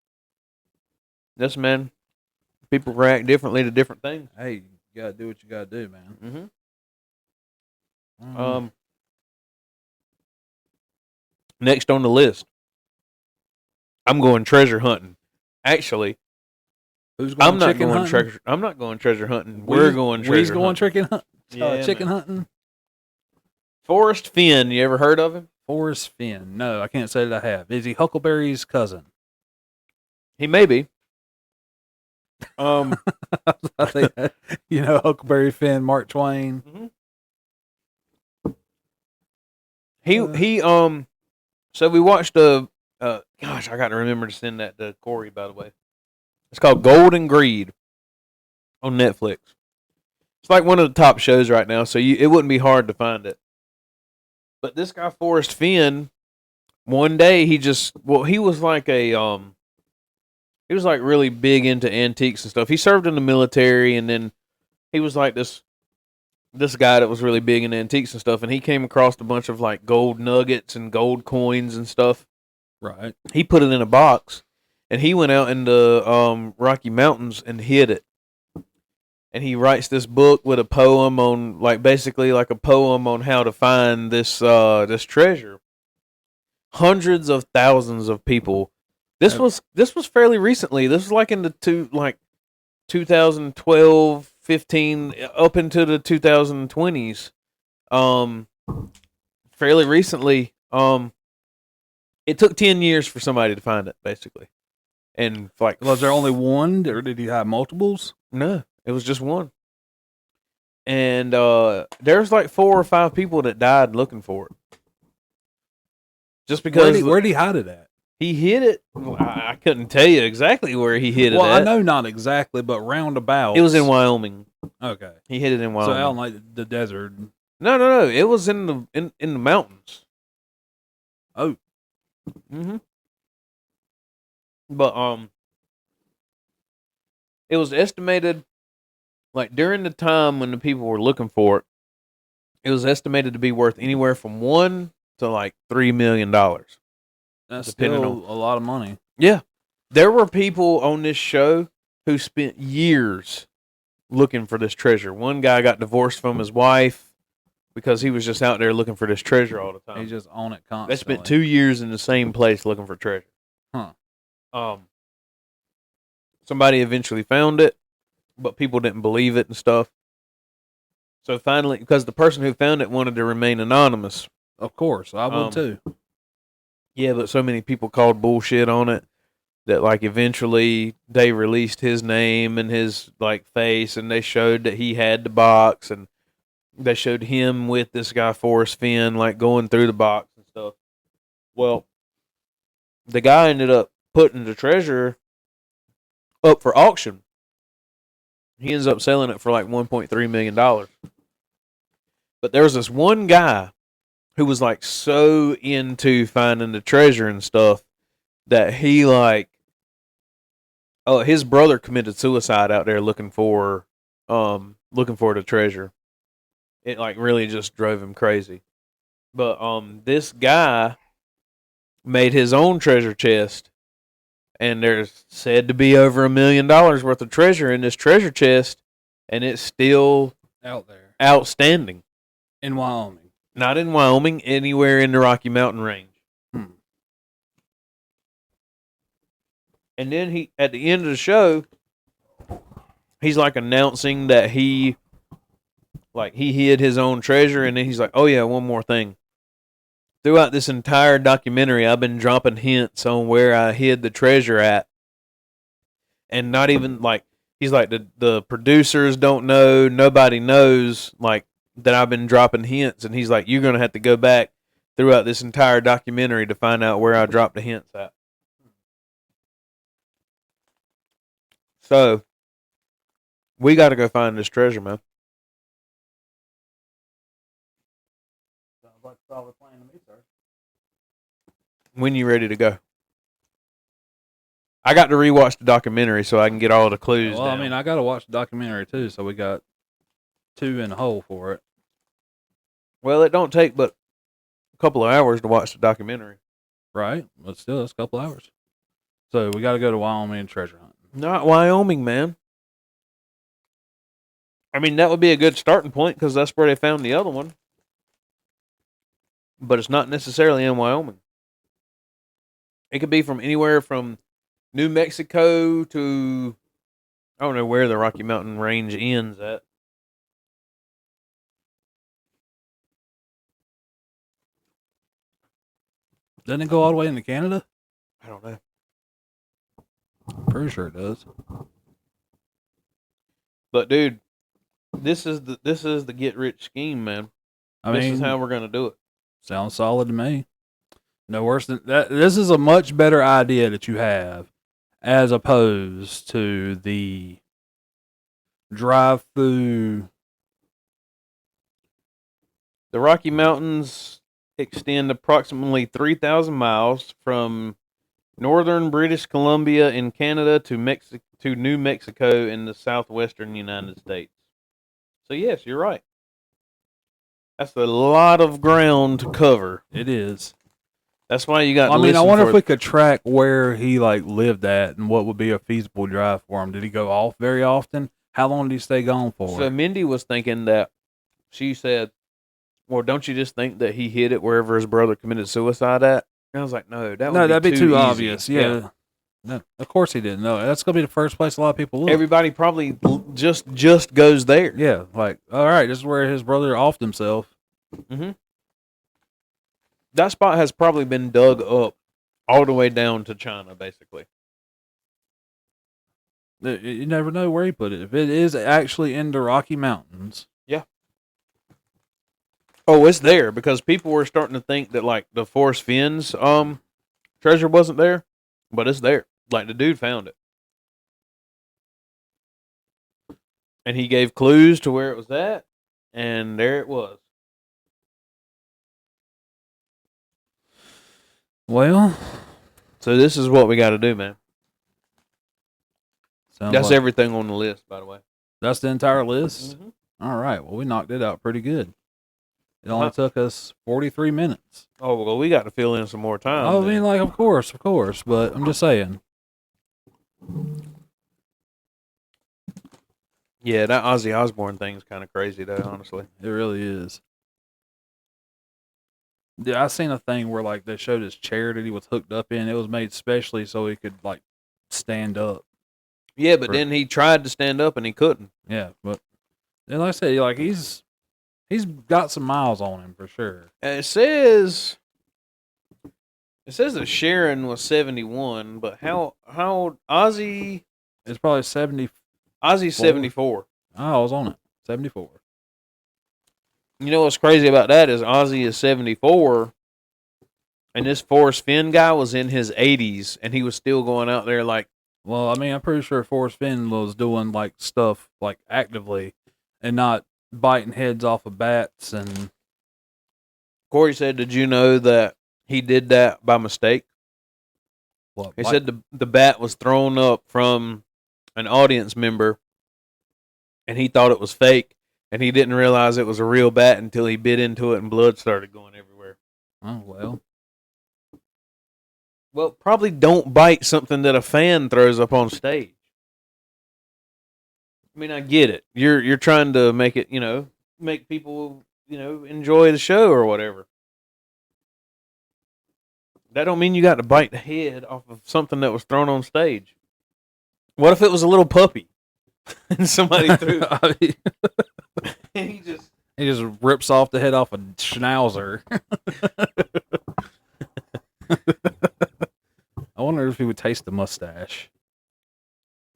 Yes, man. People react differently to different things. Hey, you gotta do what you gotta do, man. Mm-hmm. Next on the list, I'm going treasure hunting. Actually, who's going I'm not chicken going hunting? treasure. I'm not going treasure hunting. We're going treasure. We's going hunting. chicken hunt. Yeah, chicken man. hunting. Forrest Finn. You ever heard of him? Forrest Finn. No, I can't say that I have. Is he Huckleberry's cousin? He may be. I think Huckleberry Finn, Mark Twain. Mm-hmm. He So we watched gosh, I got to remember to send that to Corey, by the way. It's called Gold and Greed on Netflix. It's like one of the top shows right now, so it wouldn't be hard to find it. But this guy Forrest Finn, one day he was like he was like really big into antiques and stuff. He served in the military, and then he was like this guy that was really big into antiques and stuff, and he came across a bunch of like gold nuggets and gold coins and stuff. Right. He put it in a box, and he went out in the Rocky Mountains and hid it. And he writes this book with a poem on, like, basically like a poem on how to find this treasure. Hundreds of thousands of people. This was fairly recently. This was like in the 2012, 15, up into the 2020s. Fairly recently. It took 10 years for somebody to find it, basically. And like, was there only one, or did he have multiples? No, it was just one. And there's like 4 or 5 people that died looking for it. Just because. Where'd he hide it at? He hid it. I couldn't tell you exactly where he hid it at. Well, I know not exactly, but roundabout. It was in Wyoming. Okay. He hid it in Wyoming. So out in like the desert. No. It was in the mountains. Oh. Mm-hmm. But it was estimated, like during the time when the people were looking for it, it was estimated to be worth anywhere from $1 to like $3 million. That's still a lot of money. Yeah, there were people on this show who spent years looking for this treasure. One guy got divorced from his wife because he was just out there looking for this treasure all the time. He's just on it constantly. They spent 2 years in the same place looking for treasure. Huh. Somebody eventually found it, but people didn't believe it and stuff. So finally, because the person who found it wanted to remain anonymous. Of course, I would too. Yeah, but so many people called bullshit on it that like eventually they released his name and his like face, and they showed that he had the box, and they showed him with this guy Forrest Finn like going through the box and stuff. Well, the guy ended up putting the treasure up for auction. He ends up selling it for like $1.3 million. But there was this one guy who was like so into finding the treasure and stuff that he like, oh, his brother committed suicide out there looking for the treasure. It like really just drove him crazy. But this guy made his own treasure chest, and there's said to be over $1 million worth of treasure in this treasure chest, and it's still out there, outstanding. In Wyoming. Not in Wyoming, anywhere in the Rocky Mountain range. And then he, at the end of the show, he's like announcing that he hid his own treasure, and then he's like, oh yeah, one more thing. Throughout this entire documentary, I've been dropping hints on where I hid the treasure at. And not even, like, he's like, the producers don't know, nobody knows, like, that I've been dropping hints. And he's like, you're going to have to go back throughout this entire documentary to find out where I dropped the hints at. So, we got to go find this treasure, man. Sounds like a solid plan to me, sir. When you ready to go? I got to rewatch the documentary so I can get all the clues. Well, down. I mean, I got to watch the documentary too, so we got 2 in the hole for it. Well, it don't take but a couple of hours to watch the documentary. Right, but still, it's a couple hours. So we got to go to Wyoming and treasure hunt. Not Wyoming, man. I mean, that would be a good starting point because that's where they found the other one. But it's not necessarily in Wyoming. It could be from anywhere from New Mexico to, I don't know where the Rocky Mountain range ends at. Doesn't it go all the way into Canada? I don't know. Pretty sure it does. But dude, this is the get rich scheme, man. This is how we're gonna do it. Sounds solid to me. No worse than that. This is a much better idea that you have, as opposed to the drive-through. The Rocky Mountains extend approximately 3,000 miles from northern British Columbia in Canada to New Mexico in the southwestern United States. So yes, you're right. That's a lot of ground to cover. It is. That's why you got. I mean, I wonder if we could track where he like lived at and what would be a feasible drive for him. Did he go off very often? How long did he stay gone for? So Mindy was thinking that she said, "Well, don't you just think that he hid it wherever his brother committed suicide at?" And I was like, "No, that'd be too obvious." Yeah. No, of course he didn't know. That's gonna be the first place a lot of people look. Everybody probably just goes there. Yeah, like, all right, this is where his brother offed himself. Mm-hmm. That spot has probably been dug up all the way down to China, basically. You never know where he put it. If it is actually in the Rocky Mountains. Yeah. Oh, it's there because people were starting to think that like the Forrest Finn's treasure wasn't there, but it's there. Like the dude found it. And he gave clues to where it was at, and there it was. Well, so this is what we got to do, man. That's like everything on the list, by the way. That's the entire list? Mm-hmm. All right. Well, we knocked it out pretty good. It only took us 43 minutes. Oh, well, we got to fill in some more time. I mean, like, of course, but I'm just saying. Yeah, that Ozzy Osbourne thing's kind of crazy, though, honestly. It really is. Yeah, I seen a thing where, like, they showed his chair that he was hooked up in. It was made specially so he could, like, stand up. Yeah, but then he tried to stand up and he couldn't. Yeah, but like I said, like, he's got some miles on him for sure. It says that Sharon was 71, but how old Ozzy? It's probably 70. Ozzy's 74. Oh, I was on it. 74. You know what's crazy about that is Ozzy is 74, And this Forrest Fenn guy was in his 80s, and he was still going out there like. Well, I mean, I'm pretty sure Forrest Fenn was doing like stuff like actively, and not biting heads off of bats. And Corey said, "Did you know that he did that by mistake?" what? He said the bat was thrown up from an audience member, and he thought it was fake, and he didn't realize it was a real bat until he bit into it, and blood started going everywhere. Oh well. Well, probably don't bite something that a fan throws up on stage. I mean, I get it. You're trying to make it, make people, enjoy the show or whatever. That don't mean you got to bite the head off of something that was thrown on stage. What if it was a little puppy and somebody threw and he just rips off the head off a schnauzer. I wonder if he would taste the mustache.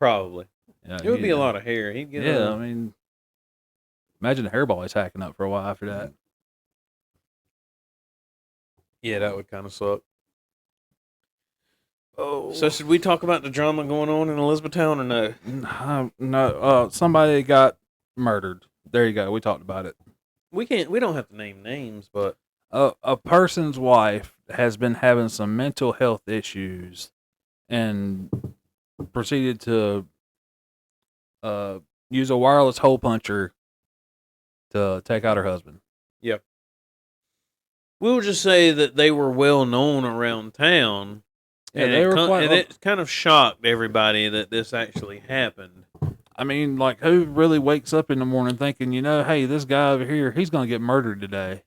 Probably. Yeah, it would be a lot of hair. He'd get I mean, imagine the hairball he's hacking up for a while after that. Yeah, that would kind of suck. Oh, so should we talk about the drama going on in Elizabethtown or no? No. Somebody got murdered. There you go. We talked about it. We don't have to name names, but a person's wife has been having some mental health issues, and proceeded to use a wireless hole puncher to take out her husband. Yep. We'll just say that they were well known around town. Yeah, and it kind of shocked everybody that this actually happened. I mean, like, who really wakes up in the morning thinking, hey, this guy over here, he's going to get murdered today?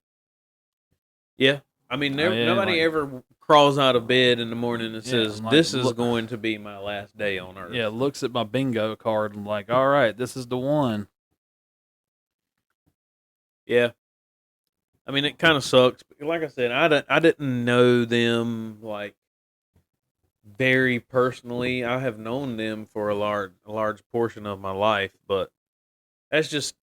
Yeah. I mean, nobody ever crawls out of bed in the morning and says, this is going to be my last day on Earth. Yeah, looks at my bingo card and like, all right, this is the one. Yeah. I mean, it kind of sucks. Like I said, I didn't know them, like, very personally. I have known them for a large portion of my life, but that's just,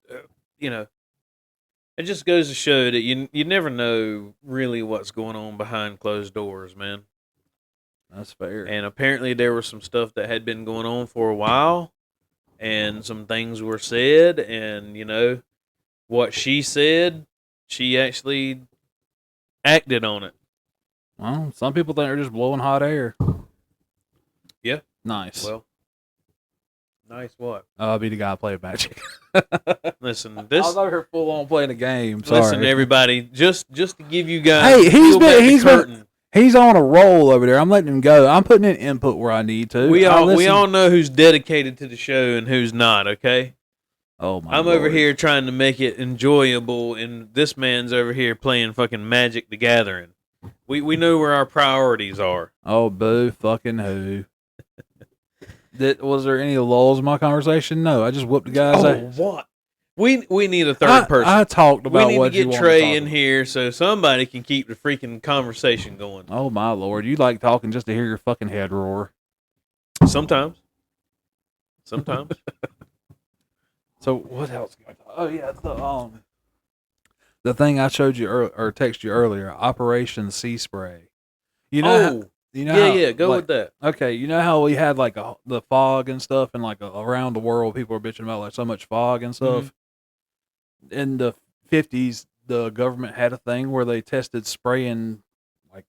it just goes to show that you never know really what's going on behind closed doors, man. That's fair. And apparently there was some stuff that had been going on for a while, and some things were said, and, what she said, she actually acted on it. Well, some people think they're just blowing hot air. Yeah. Nice. Well, nice what? I'll be the guy playing Magic. Listen, I was over here full on playing a game. Sorry. Listen, everybody, just to give you guys. Hey, he's on a roll over there. I'm letting him go. I'm putting in input where I need to. We all know who's dedicated to the show and who's not. Okay. Oh my! I'm Lord. over here trying to make it enjoyable, and this man's over here playing fucking Magic the Gathering. We know where our priorities are. Oh, boo fucking who. Was there any lulls in my conversation? No, I just whooped the guy's ass. What? We need a third person. I talked about what you want to talk about. We need to get Trey in about. here so somebody can keep the freaking conversation going. Oh my Lord, you like talking just to hear your fucking head roar. Sometimes. So what else? Oh yeah, the thing I showed you or texted you earlier, Operation Sea Spray. Go with that. Okay, you know how we had like the fog and stuff, and like around the world, people are bitching about like so much fog and stuff. Mm-hmm. In the 50s, the government had a thing where they tested spraying like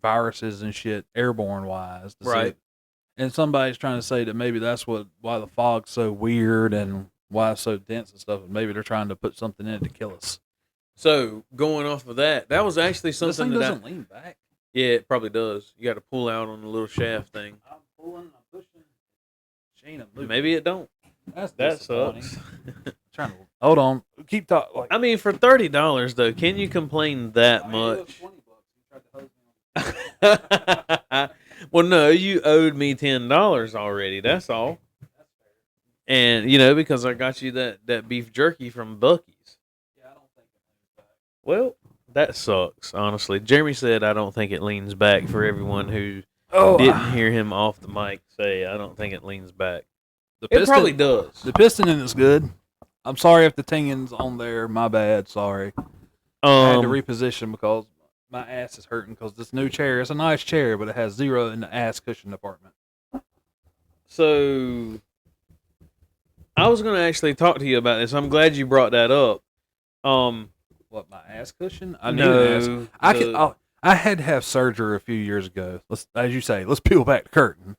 viruses and shit airborne wise, right? And somebody's trying to say that maybe that's why the fog's so weird and why it's so dense and stuff. And maybe they're trying to put something in it to kill us. So going off of that was actually something this thing doesn't lean back. Yeah, it probably does. You got to pull out on the little shaft thing. I'm pulling, I'm pushing. She ain't moving. Maybe it don't. That sucks. Hold on. Keep talking. Like, I mean, for $30 though, can you complain that much? Well, no, you owed me $10 already. That's all. And because I got you that beef jerky from Buc-ee's. Yeah, I don't think it leans back. Well, that sucks, honestly. Jeremy said I don't think it leans back for everyone who didn't hear him off the mic say I don't think it leans back. It probably does. The piston in it's good. I'm sorry if the tingin's on there. My bad. Sorry. I had to reposition because my ass is hurting because this new chair is a nice chair, but it has 0 in the ass cushion department. So, I was going to actually talk to you about this. I'm glad you brought that up. What, my ass cushion? I need an ass. I had to have surgery a few years ago. As you say, let's peel back the curtain.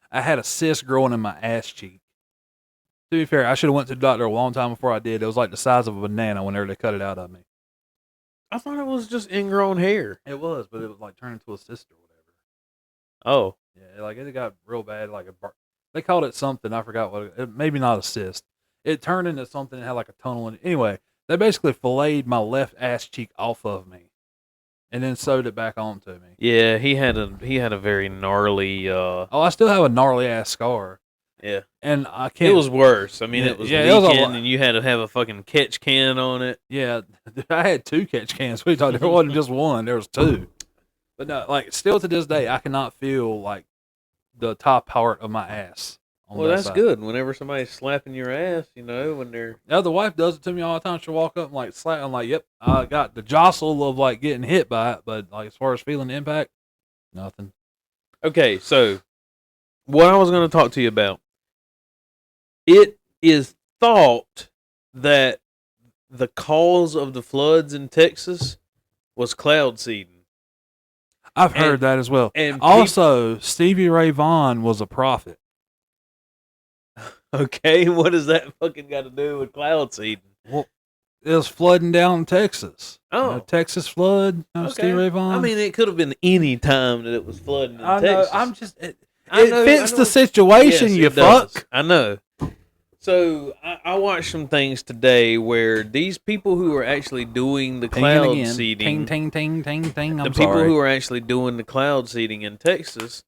I had a cyst growing in my ass cheek. To be fair, I should have went to the doctor a long time before I did. It was like the size of a banana whenever they cut it out of me. I thought it was just ingrown hair. It was, but it was like turned into a cyst or whatever. Oh. Yeah, like it got real bad. They called it something. I forgot what. Maybe not a cyst. It turned into something that had like a tunnel in it. Anyway, they basically filleted my left ass cheek off of me, and then sewed it back onto me. Yeah, he had a very gnarly. I still have a gnarly ass scar. Yeah, and I can't. It was worse. I mean, it was leaking, it was and you had to have a fucking catch can on it. Yeah, I had 2 catch cans. We thought there wasn't just one; there was 2. But no, like still to this day, I cannot feel like the top part of my ass. Well, that's good. Whenever somebody's slapping your ass, when they're... Yeah, the wife does it to me all the time. She'll walk up and like slap. I'm like, yep, I got the jostle of like getting hit by it, but like as far as feeling the impact, nothing. Okay, so what I was going to talk to you about, it is thought that the cause of the floods in Texas was cloud seeding. I've heard that as well. And also, Stevie Ray Vaughan was a prophet. Okay, what does that fucking got to do with cloud seeding? Well, it was flooding down in Texas. Oh. Texas flood. Okay. Stevie Ray Vaughan. I mean, it could have been any time that it was flooding in Texas. I'm just... It fits the situation, yes, you fuck. does. I know. So, I watched some things today where these people who are actually doing the cloud seeding... Ting, ting, ting, ting, ting. The people who are actually doing the cloud seeding in Texas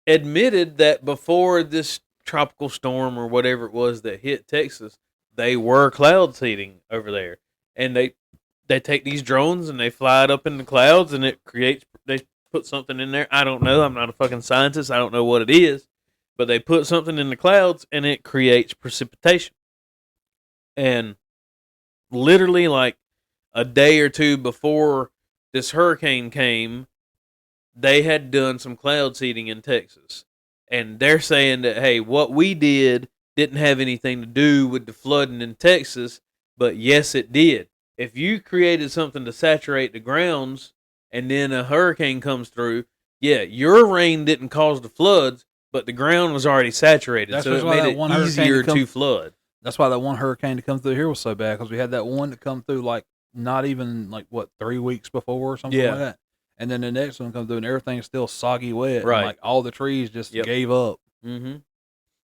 admitted that before this tropical storm or whatever it was that hit Texas, they were cloud seeding over there. And they take these drones and they fly it up in the clouds and they put something in there. I don't know. I'm not a fucking scientist. I don't know what it is. But they put something in the clouds and it creates precipitation. And literally like a day or two before this hurricane came, they had done some cloud seeding in Texas. And they're saying that, hey, what we didn't have anything to do with the flooding in Texas, but yes, it did. If you created something to saturate the grounds and then a hurricane comes through, yeah, your rain didn't cause the floods, but the ground was already saturated, so it made it easier to flood. That's why that one hurricane to come through here was so bad, because we had that one to come through like not even like 3 weeks before or something like that. And then the next one comes through and everything's still soggy wet. Right. And like all the trees just gave up. Mm-hmm.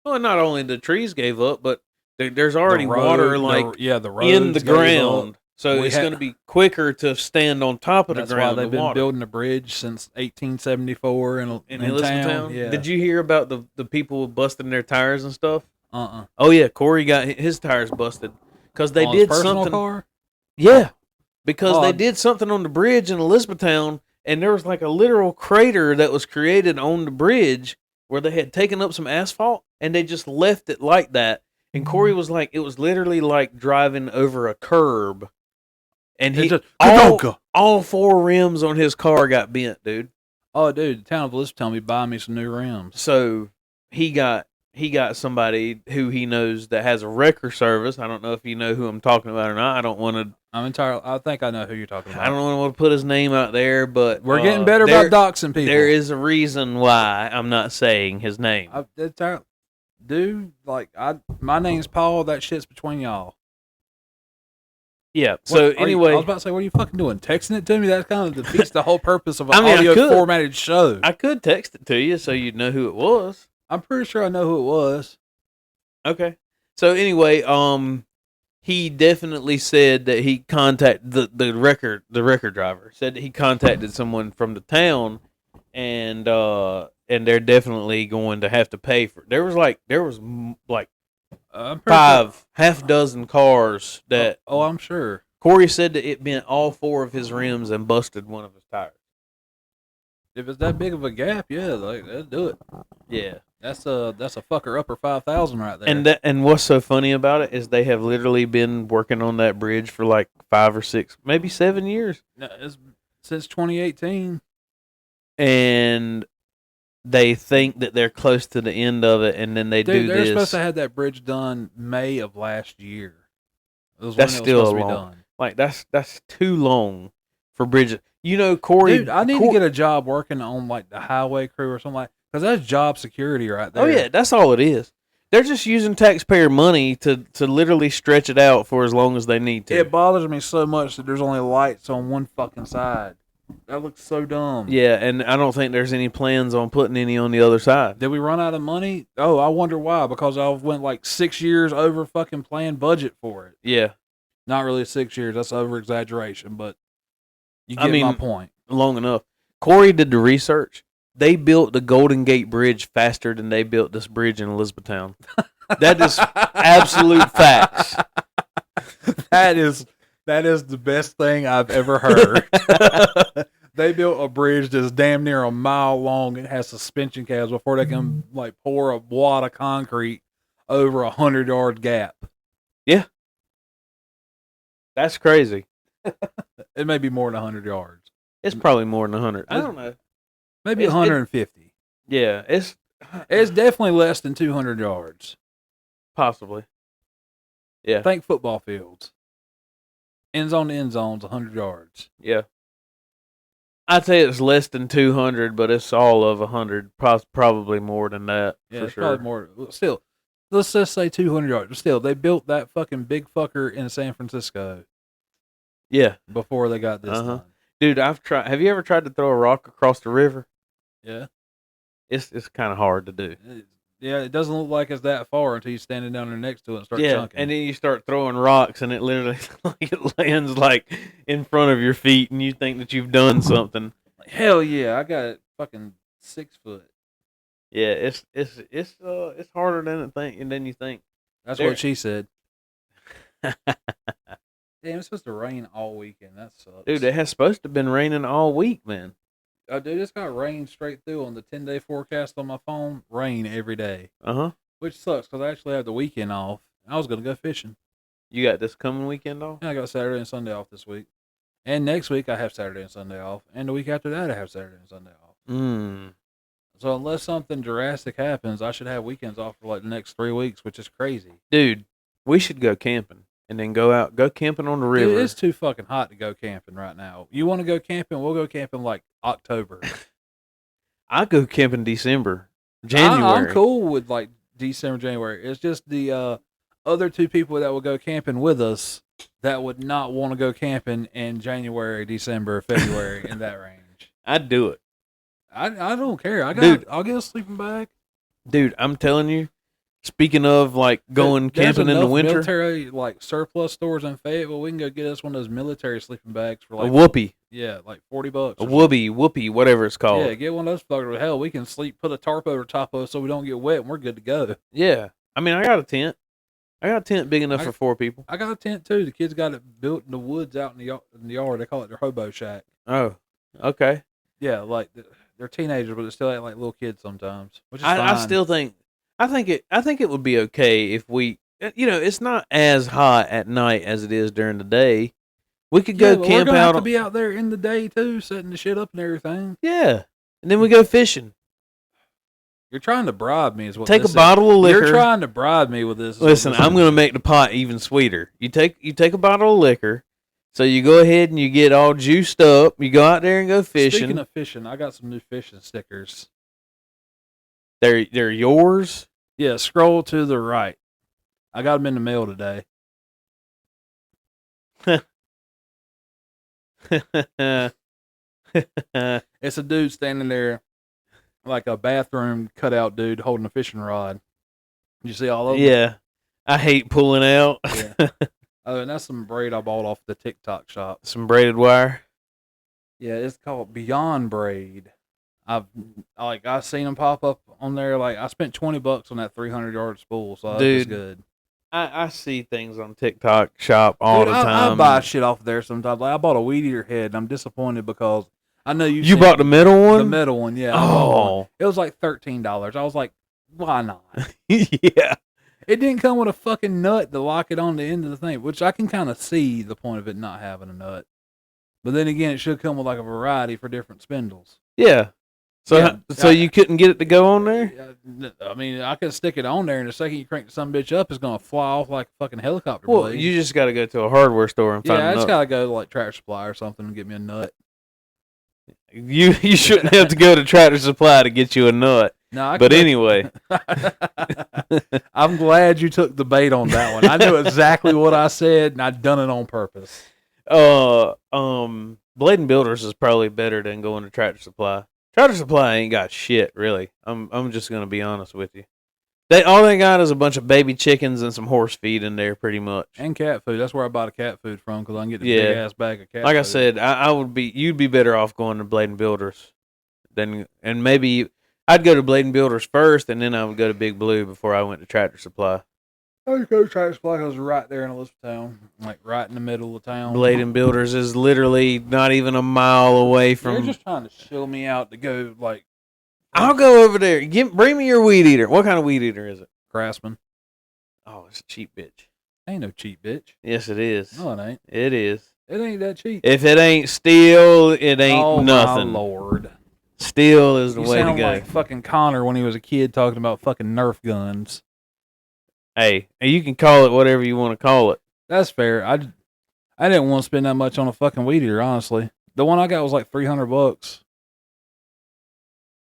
Well, not only the trees gave up, but there's already water the roads in the ground. So it's going to be quicker to stand on top of the ground. That's why they've been building a bridge since 1874 in Elizabethtown. Yeah. Did you hear about the people busting their tires and stuff? Uh-uh. Oh, yeah. Corey got his tires busted because they did his personal something. Car? Yeah. Because they did something on the bridge in Elizabethtown, and there was like a literal crater that was created on the bridge where they had taken up some asphalt, and they just left it like that. And Corey was like, it was literally like driving over a curb. And all 4 rims on his car got bent, dude. Oh, dude, the town of Elizabethtown be buying me some new rims. So he got somebody who he knows that has a wrecker service. I don't know if you know who I'm talking about or not. I don't want to. I think I know who you're talking about. I don't want to put his name out there, but we're getting better about doxing people. There is a reason why I'm not saying his name. Dude, like my name's Paul. That shit's between y'all. Yeah. So anyway, I was about to say, what are you fucking doing? Texting it to me? That kind of defeats the whole purpose of an audio formatted show. I could text it to you so you'd know who it was. I'm pretty sure I know who it was. Okay. So anyway, he definitely said that he contacted the record driver said that he contacted someone from the town, and they're definitely going to have to pay for it. There was half dozen cars that. Oh, I'm sure. Corey said that it bent all 4 of his rims and busted one of his tires. If it's that big of a gap, yeah, like that'd do it. Yeah. That's a fucker upper 5,000 right there. And what's so funny about it is they have literally been working on that bridge for like 5 or 6, maybe 7 years. No, it's since 2018. And they think that they're close to the end of it, and then they're They're supposed to have that bridge done May of last year. That's still long. Like that's too long for bridges. You know, Corey. Dude, I need to get a job working on like the highway crew or something like. Because that's job security right there. Oh yeah, that's all it is. They're just using taxpayer money to literally stretch it out for as long as they need to. It bothers me so much that there's only lights on one fucking side. That looks so dumb. Yeah, and I don't think there's any plans on putting any on the other side. Did we run out of money? Oh, I wonder why. Because I went like 6 years over fucking planned budget for it. Yeah. Not really 6 years. That's over exaggeration, but you get my point. Long enough. Corey did the research. They built the Golden Gate Bridge faster than they built this bridge in Elizabethtown. That is absolute facts. That is the best thing I've ever heard. They built a bridge that's damn near a mile long. It has suspension cabs before they can like pour a wad of concrete over 100-yard gap. Yeah. That's crazy. It may be more than 100 yards. It's probably more than 100. I don't know. Maybe 150. Yeah, it's definitely less than 200 yards. Possibly. Yeah. Think football fields. End zone to end zone's 100 yards. Yeah. I'd say it's less than 200, but it's all of 100. Probably more than that. Yeah, for sure. Probably more. Still, let's just say 200 yards. But still, they built that fucking big fucker in San Francisco. Yeah. Before they got this done. Dude, I've tried. Have you ever tried to throw a rock across the river? Yeah. It's kind of hard to do. Yeah, it doesn't look like it's that far until you're standing down there next to it and start chunking. And then you start throwing rocks, and it literally it lands like in front of your feet, and you think that you've done something. Hell yeah, I got it fucking 6 foot. Yeah, it's harder than you think. That's what she said. Damn, it's supposed to rain all weekend. That sucks. Dude, it has supposed to have been raining all week, man. Dude, it's got rain straight through on the 10-day forecast on my phone. Rain every day. Which sucks because I actually have the weekend off. I was going to go fishing. You got this coming weekend off? Yeah, I got Saturday and Sunday off this week. And next week I have Saturday and Sunday off. And the week after that I have Saturday and Sunday off. So unless something drastic happens, I should have weekends off for like the next 3 weeks, which is crazy. Dude, we should go camping. And then go camping on the river. Dude, it's too fucking hot to go camping right now. You want to go camping? We'll go camping like October. I go camping December, January. I'm cool with like December, January. It's just the other 2 people that will go camping with us that would not want to go camping in January, December, February in that range. I'd do it. I don't care. I'll get a sleeping bag. Dude, I'm telling you. Speaking of like going camping in the winter, military like surplus stores in Fayetteville, we can go get us one of those military sleeping bags for like a whoopee. Yeah, like $40. A whoopee, whatever it's called. Yeah, get one of those fuckers. Hell, we can put a tarp over top of us so we don't get wet, and we're good to go. Yeah, I mean, I got a tent. I got a tent big enough for 4 people. I got a tent too. The kids got it built in the woods out in the yard. They call it their hobo shack. Oh, okay. Yeah, like they're teenagers, but they still act like little kids sometimes. Which is fine. I still think. I think it would be okay if we, it's not as hot at night as it is during the day. We could go camp we're gonna out. Have to be out there in the day too, setting the shit up and everything. Yeah, and then we go fishing. You're trying to bribe me, is what? Take a bottle of liquor. You're trying to bribe me with this. Listen, I'm going to make the pot even sweeter. You take a bottle of liquor, so you go ahead and you get all juiced up. You go out there and go fishing. Speaking of fishing, I got some new fishing stickers. They're yours? Yeah, scroll to the right. I got them in the mail today. It's a dude standing there like a bathroom cutout dude holding a fishing rod. You see all of them? Yeah. I hate pulling out. Yeah. Oh, and that's some braid I bought off the TikTok shop. Some braided wire? Yeah, it's called Beyond Braid. I've seen them pop up on there. Like I spent $20 on that 300-yard spool, so that was good. I see things on TikTok shop all the time. I buy shit off there sometimes. Like I bought a weed eater head, and I'm disappointed because I know you bought the metal one. The metal one, yeah. Oh, it was like $13. I was like, Why not? Yeah. It didn't come with a fucking nut to lock it on the end of the thing, which I can kind of see the point of it not having a nut. But then again, it should come with like a variety for different spindles. Yeah. So you couldn't get it to go on there? I mean, I could stick it on there, and the second you crank the some bitch up, it's gonna fly off like a fucking helicopter Well, blade. you just got to go to a hardware store and find a I just nut. gotta go to like Tractor Supply or something and get me a nut. You shouldn't have to go to Tractor Supply to get you a nut. No, but anyway. I'm glad you took the bait on that one. I knew exactly what I said, and I'd done it on purpose. Blade and Builders is probably better than going to Tractor Supply. Tractor Supply ain't got shit, really. I'm just gonna be honest with you. All they got is a bunch of baby chickens and some horse feed in there, pretty much. And cat food. That's where I buy the cat food from, because I can get the big ass bag of cat like food. I said, you'd be better off going to Blade and Builders and maybe I'd go to Blade and Builders first, and then I would go to Big Blue before I went to Tractor Supply. I just go to Tractor Supply because it's right there in Elizabethtown, like right in the middle of town. Blade and Builders is literally not even a mile away from. They're just trying to shill me out to go like. I'll go over there. Bring me your weed eater. What kind of weed eater is it? Craftsman. Oh, it's a cheap bitch. Ain't no cheap bitch. Yes, it is. No, it ain't. It is. It ain't that cheap. If it ain't steel, it ain't nothing. Oh my lord. Steel is the way to go. You sound like fucking Connor when he was a kid talking about fucking Nerf guns. Hey, you can call it whatever you want to call it. That's fair. I didn't want to spend that much on a fucking weed eater, honestly. The one I got was like $300.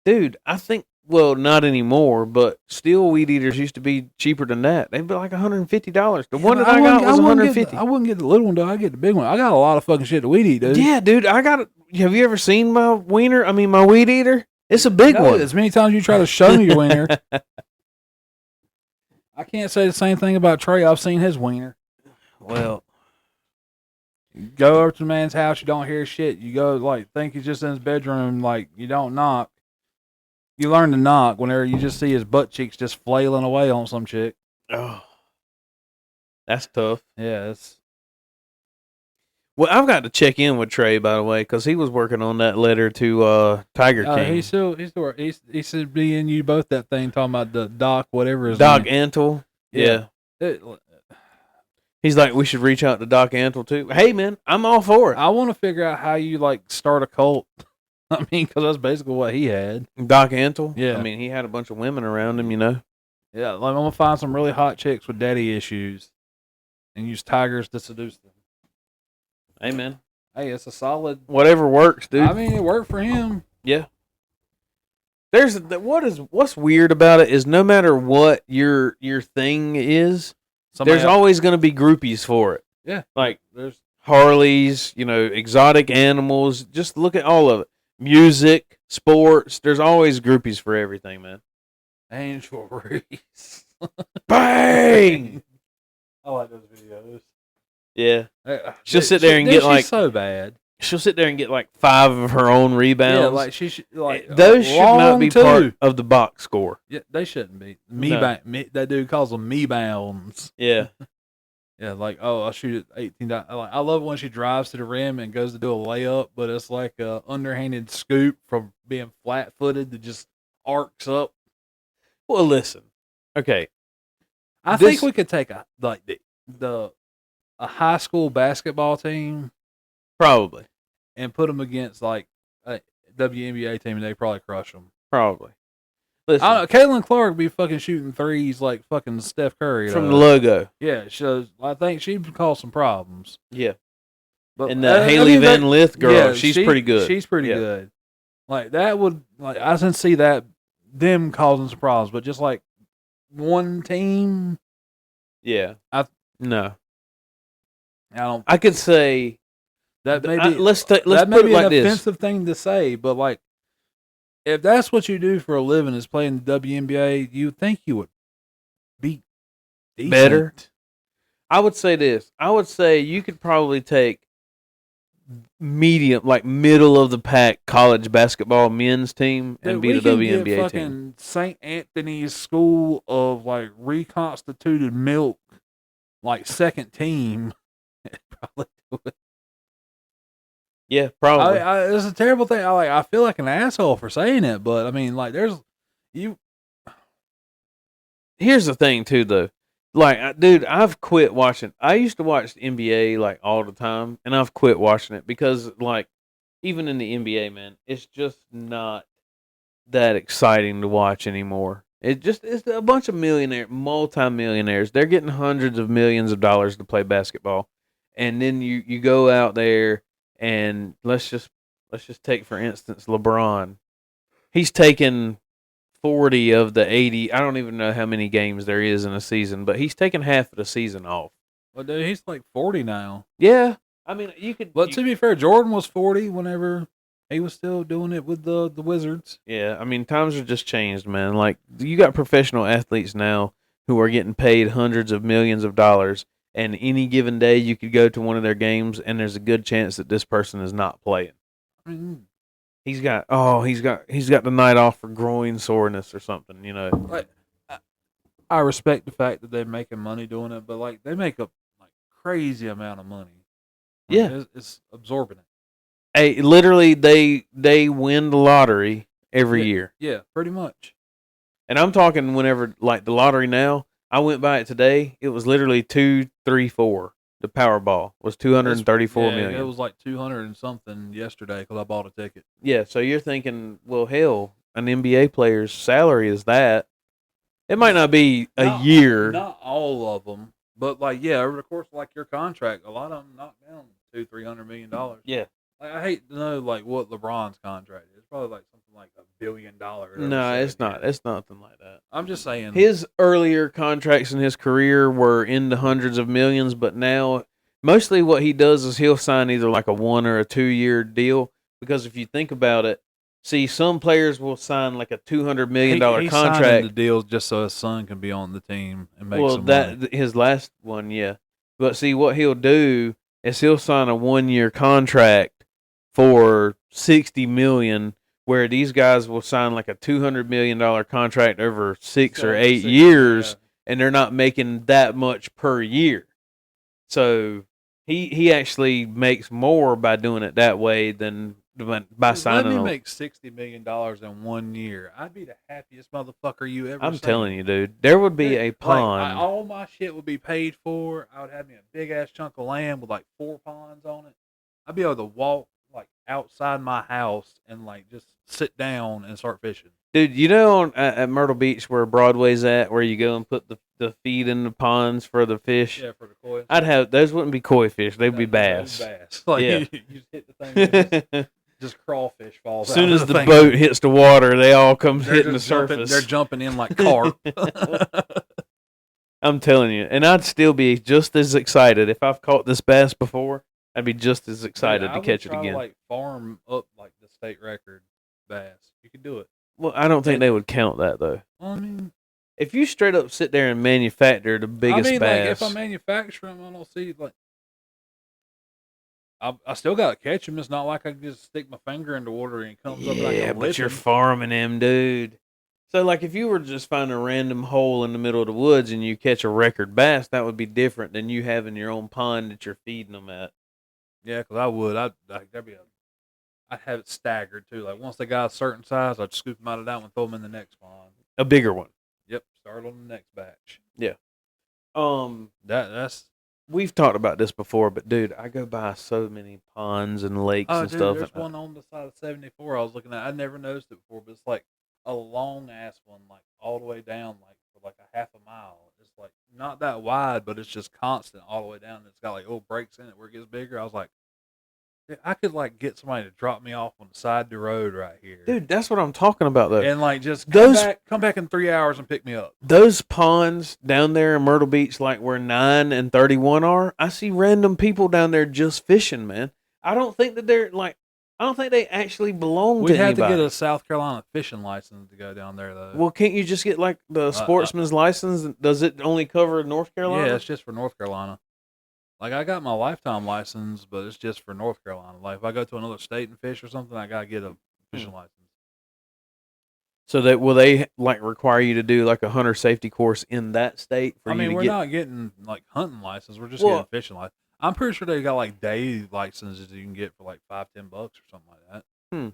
Dude, I think, well, not anymore, but steel weed eaters used to be cheaper than that. They'd be like $150. The one that I got was $150. I wouldn't get the little one, though. I get the big one. I got a lot of fucking shit to weed eat, dude. Yeah, dude, have you ever seen my my weed eater? It's a big one. As many times you try to show me your wiener. I can't say the same thing about Trey. I've seen his wiener. Well, you go over to the man's house, you don't hear shit. You go, like, think he's just in his bedroom, like, you don't knock. You learn to knock whenever you just see his butt cheeks just flailing away on some chick. Oh, that's tough. Yeah, it's... Well, I've got to check in with Trey, by the way, because he was working on that letter to Tiger King. He should be in you both that thing talking about the Doc, whatever his Doc name. Antle. Yeah. He's like, we should reach out to Doc Antle too. Hey, man, I'm all for it. I want to figure out how you like start a cult. I mean, because that's basically what he had. Doc Antle? Yeah. I mean, he had a bunch of women around him, you know. Yeah, like, I'm going to find some really hot chicks with daddy issues and use tigers to seduce them. Hey, man. Hey, it's a solid... Whatever works, dude. I mean, it worked for him. Yeah. What's weird about it is no matter what your thing is, there's always going to be groupies for it. Yeah. Like, there's Harleys, exotic animals. Just look at all of it. Music, sports. There's always groupies for everything, man. Angel Reese. Bang! I like those videos. Yeah. She'll sit there and get she's so bad. She'll sit there and get like 5 of her own rebounds. Yeah, like she should, like those should not be part of the box score. Yeah, they shouldn't be. That dude calls them me bounds. Yeah. Yeah, like, I'll shoot at 18. I love it when she drives to the rim and goes to do a layup, but it's like a underhanded scoop from being flat footed that just arcs up. Well, listen. Okay. I think we could take a high school basketball team, probably, and put them against like a WNBA team, and they probably crush them. Probably. Listen, I don't know, Caitlin Clark would be fucking shooting threes like fucking Steph Curry from the logo. Yeah, I think she'd cause some problems. Yeah, but and the Haley Van Lith girl, she's pretty good. She's pretty good. Like that would I didn't see them causing some problems, but just like one team. Yeah, no. I could say that maybe let's put it like this. That may be an offensive thing to say, but like, if that's what you do for a living is playing the WNBA, you would think you would be decent. Better. I would say this. I would say you could probably take medium, like middle of the pack college basketball men's team and beat a WNBA team. St. Anthony's School of like reconstituted milk, like second team. Probably do it. Yeah, probably. It's a terrible thing. I feel like an asshole for saying it, but I mean, like, here's the thing too, though. Like, dude, I've quit watching. I used to watch the NBA like all the time, and I've quit watching it because, like, even in the NBA, man, it's just not that exciting to watch anymore. It's a bunch of multi-millionaires. They're getting hundreds of millions of dollars to play basketball, and then you go out there and let's just take for instance LeBron. He's taken 40 of the 80. I don't even know how many games there is in a season, but he's taken half of the season off. Well, dude, he's like 40 now. Yeah, I mean you could. But to be fair, Jordan was 40 whenever he was still doing it with the Wizards. Yeah, I mean, times have just changed, man. Like, you got professional athletes now who are getting paid hundreds of millions of dollars, and any given day you could go to one of their games, and there's a good chance that this person is not playing. I mean, He's got the night off for groin soreness or something, you know. like, I respect the fact that they're making money doing it, but like they make a like crazy amount of money. Like, Yeah, it's absorbent. hey, literally, they win the lottery every year. Yeah, pretty much. And I'm talking whenever, like, the lottery now. I went by it today. It was literally 234. The Powerball was 234 million. It was like 200 and something yesterday because I bought a ticket. Yeah, so you're thinking, well, hell, an NBA player's salary is that. It might not be a year. Not all of them, but like over the course of like your contract, a lot of them knock down $200-300 million. Yeah. Like, I hate to know like what LeBron's contract is. It's probably like something like $1 billion. No, it's not. It's nothing like that. I'm just saying. His earlier contracts in his career were in the hundreds of millions, but now mostly what he does is he'll sign either like a 1 or a 2 year deal. Because if you think about it, see, some players will sign like a $200 million he's contract. Signing the deals just so his son can be on the team and make some money. His last one, yeah. But see, what he'll do is he'll sign a 1 year contract for $60 million, where these guys will sign like a $200 million contract over 6 or 8 years, and they're not making that much per year. So he actually makes more by doing it that way than by signing. Let me make $60 million in 1 year. I'd be the happiest motherfucker you ever. I'm telling you, dude. There would be a pond. Like, all my shit would be paid for. I would have me a big ass chunk of land with like 4 ponds on it. I'd be able to walk like outside my house and like just sit down and start fishing. Dude, you know at Myrtle Beach where Broadway's at, where you go and put the feed in the ponds for the fish? Yeah, for the koi. I'd have, those wouldn't be koi fish. They'd be bass. Like, yeah. you just hit the thing just crawfish falls out. As soon as the thing. boat hits the water, they all come hitting the surface. They're jumping in like carp. I'm telling you. And I'd still be just as excited. If I've caught this bass before, I'd be just as excited to catch it again. To, like, farm up like the state record bass. You could do it. Well, I don't think they would count that though. Well, I mean, if you straight up sit there and manufacture the biggest bass, like, if I manufacture them, I don't see like. I still gotta catch them. It's not like I can just stick my finger in the water and it comes up. Yeah, but you're farming them, dude. So, like, if you were to just find a random hole in the middle of the woods and you catch a record bass, that would be different than you having your own pond that you're feeding them at. Yeah, because I would. I'd have it staggered too. Like once they got a certain size, I'd scoop them out of that one, throw them in the next pond. A bigger one. Yep. Start on the next batch. Yeah. That's. We've talked about this before, but dude, I go by so many ponds and lakes and stuff. There's one on the side of 74 I was looking at. I never noticed it before, but it's like a long ass one, like all the way down, like for like a half a mile. It's like not that wide, but it's just constant all the way down. It's got like little breaks in it where it gets bigger. I was like, I could like get somebody to drop me off on the side of the road right here, dude. That's what I'm talking about, though. And like just come back in 3 hours and pick me up. Those ponds down there in Myrtle Beach, like where 9 and 31 are, I see random people down there just fishing, man. I don't think that they're like. I don't think they actually belong to anybody. We have to get a South Carolina fishing license to go down there, though. Well, can't you just get like the sportsman's license? Does it only cover North Carolina? Yeah, it's just for North Carolina. Like, I got my lifetime license, but it's just for North Carolina. Like, if I go to another state and fish or something, I got to get a fishing license. So that will they like require you to do like a hunter safety course in that state? We're not getting like hunting license. We're just getting fishing license. I'm pretty sure they got like day licenses you can get for like $5-10 or something like that.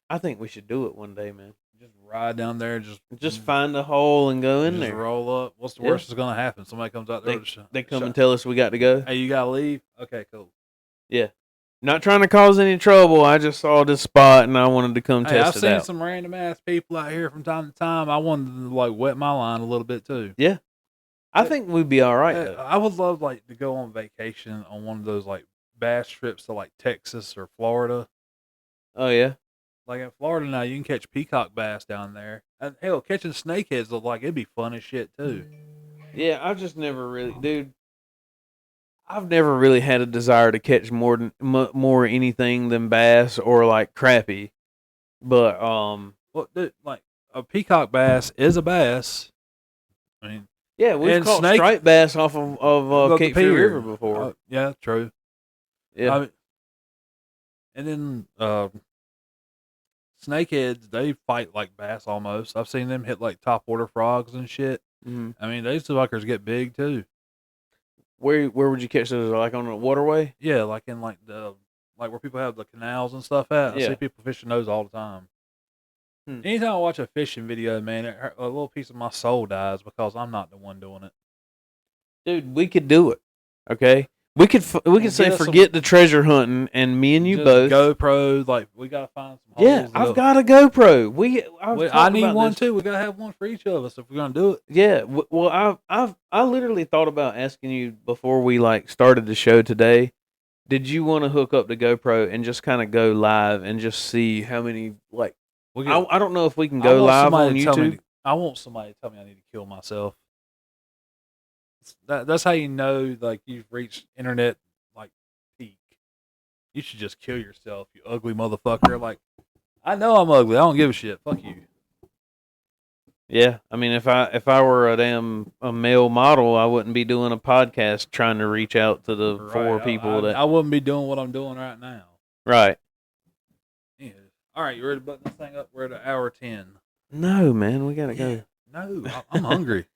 I think we should do it one day, man. Just ride down there, Just find a hole and go in just there. roll up. What's the worst that's gonna happen? Somebody comes out there. They come and tell us we got to go. Hey, you gotta leave. Okay, cool. Yeah. Not trying to cause any trouble. I just saw this spot and I wanted to come test it out. I've seen some random ass people out here from time to time. I wanted to like wet my line a little bit too. Yeah. I think we'd be all right. I would love like to go on vacation on one of those like bass trips to like Texas or Florida. Oh yeah. Like in Florida now, you can catch peacock bass down there. And hell, catching snakeheads look like it'd be fun as shit too. Yeah, I've just never really, dude. I've never really had a desire to catch more anything than bass or like crappie. But well, dude, like a peacock bass is a bass. I mean, yeah, we've caught striped bass off of Cape Fear River before. Yeah, true. Yeah, and then snakeheads, they fight like bass almost. I've seen them hit like top water frogs and shit. Mm-hmm. I mean, these suckers get big too. Where would you catch those? Like on a waterway? Yeah, like in like where people have the canals and stuff at. I see people fishing those all the time. Anytime I watch a fishing video, man, a little piece of my soul dies because I'm not the one doing it. Dude, we could do it. Okay, we could say forget the treasure hunting, and me and you both GoPro. Like we gotta find some holes. Yeah, I've got a GoPro. I need one too. We gotta have one for each of us if we're gonna do it. Yeah. Well, I literally thought about asking you before we like started the show today. Did you want to hook up the GoPro and just kind of go live and just see how many like? I don't know if we can go live on YouTube. I want somebody to tell me I need to kill myself. That's how you know like you've reached internet like peak. You should just kill yourself, you ugly motherfucker. Like I know I'm ugly. I don't give a shit. Fuck you. Yeah, I mean, if I were a male model, I wouldn't be doing a podcast trying to reach out to the four people I wouldn't be doing what I'm doing right now. Right. Yeah. All right, you ready to button this thing up? We're at an hour 10. No, man, we gotta go. No, I'm hungry.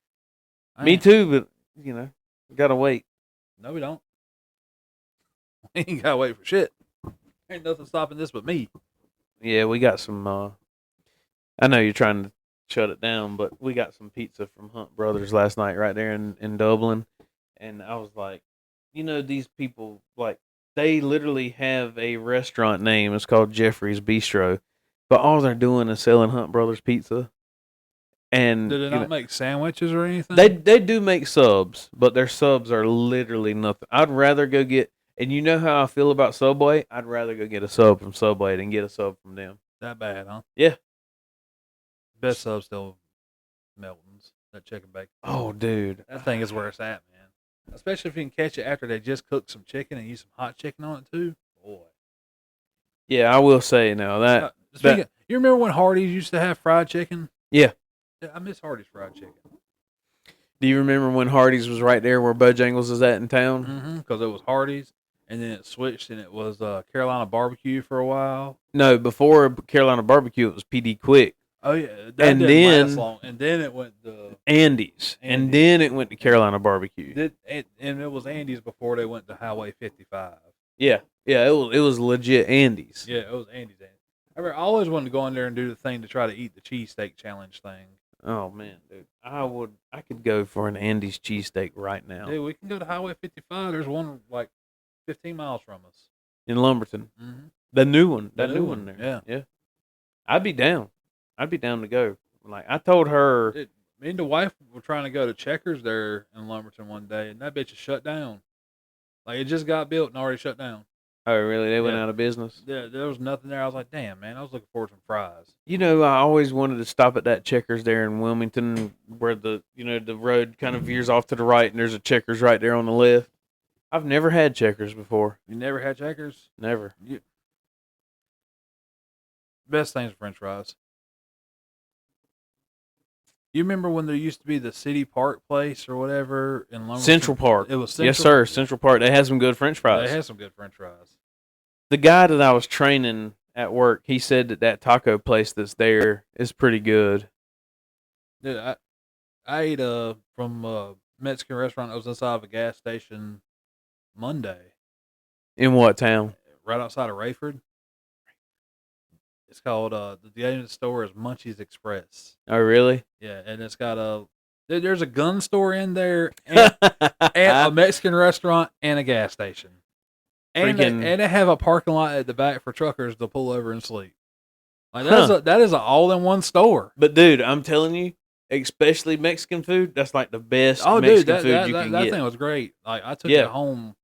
Me too, but we gotta wait. No, we don't. We ain't gotta wait for shit. Ain't nothing stopping this but me. Yeah, we got some. I know you're trying to shut it down, but we got some pizza from Hunt Brothers last night right there in Dublin, and I was like, these people like they literally have a restaurant name. It's called Jeffrey's Bistro, but all they're doing is selling Hunt Brothers pizza. And do they not make sandwiches or anything? They do make subs, but their subs are literally nothing. I'd rather go get, and you know how I feel about Subway. I'd rather go get a sub from Subway than get a sub from them. That bad, huh? Yeah. Best sub still Melton's. That chicken bacon. Oh, dude, that thing is where it's at, man. Especially if you can catch it after they just cooked some chicken and use some hot chicken on it too. Boy. Yeah, I will say now that. You remember when Hardee's used to have fried chicken? Yeah. I miss Hardee's fried chicken. Do you remember when Hardee's was right there where Bojangles is at in town? Mm-hmm. Because it was Hardee's, and then it switched, and it was Carolina Barbecue for a while. No, before Carolina Barbecue, it was PD Quick. Oh yeah, that didn't last long. And then it went to Andy's, and then it went to Carolina Barbecue. And it was Andy's before they went to Highway 55. Yeah, it was legit Andy's. Yeah, it was Andy's. I always wanted to go in there and do the thing to try to eat the cheesesteak challenge thing. Oh man, dude, I could go for an Andy's cheesesteak right now. Dude, we can go to Highway 55. There's one like 15 miles from us in Lumberton. Mm-hmm. The new one, there. Yeah. I'd be down. I'd be down to go. Like I told her, me and the wife were trying to go to Checkers there in Lumberton one day, and that bitch is shut down. Like it just got built and already shut down. Oh, really? They went out of business? Yeah, there was nothing there. I was like, damn, man, I was looking forward to some fries. I always wanted to stop at that Checkers there in Wilmington where the road kind of veers off to the right and there's a Checkers right there on the left. I've never had Checkers before. You never had Checkers? Never. Best things are French fries. You remember when there used to be the City Park place or whatever in Lumberton? Central Park. It was Central. Yes, sir. Central Park. They had some good French fries. They had some good French fries. The guy that I was training at work, he said that taco place that's there is pretty good. Dude, I ate from a Mexican restaurant that was inside of a gas station Monday. In what town? Right outside of Rayford. It's called the name of the store is Munchies Express. Oh, really? Yeah, and it's got there's a gun store in there, and a Mexican restaurant, and a gas station. And they have a parking lot at the back for truckers to pull over and sleep. Like that is an all-in-one store. But dude, I'm telling you, especially Mexican food, that's like the best Mexican food you can get. That thing was great. Like I took it home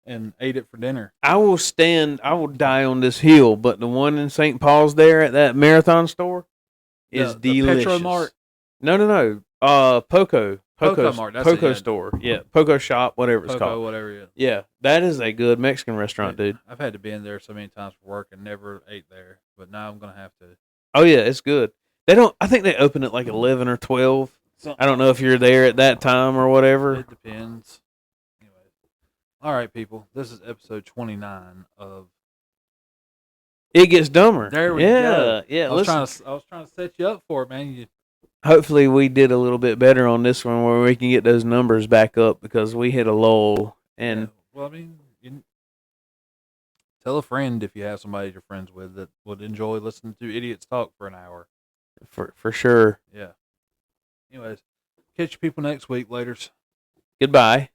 and ate it for dinner. I will die on this hill, but the one in St. Paul's there at that Marathon store is delicious. The Petromart? No. Poco Mart. That's Poco store. Yeah, Poco shop, whatever it's called. Whatever. Yeah. Yeah, that is a good Mexican restaurant, dude. I've had to be in there so many times for work and never ate there, but now I'm gonna have to. Oh yeah, it's good. They don't. I think they open at like 11 or 12. I don't know if you're there at that time or whatever. It depends. Anyway, all right, people. This is episode 29 of. It Gets Dumber. There we go. Yeah. I was trying to set you up for it, man. Hopefully, we did a little bit better on this one where we can get those numbers back up because we hit a lull. And well, I mean, tell a friend if you have somebody you're friends with that would enjoy listening to idiots talk for an hour. For sure. Yeah. Anyways, catch you people next week. Laters. Goodbye.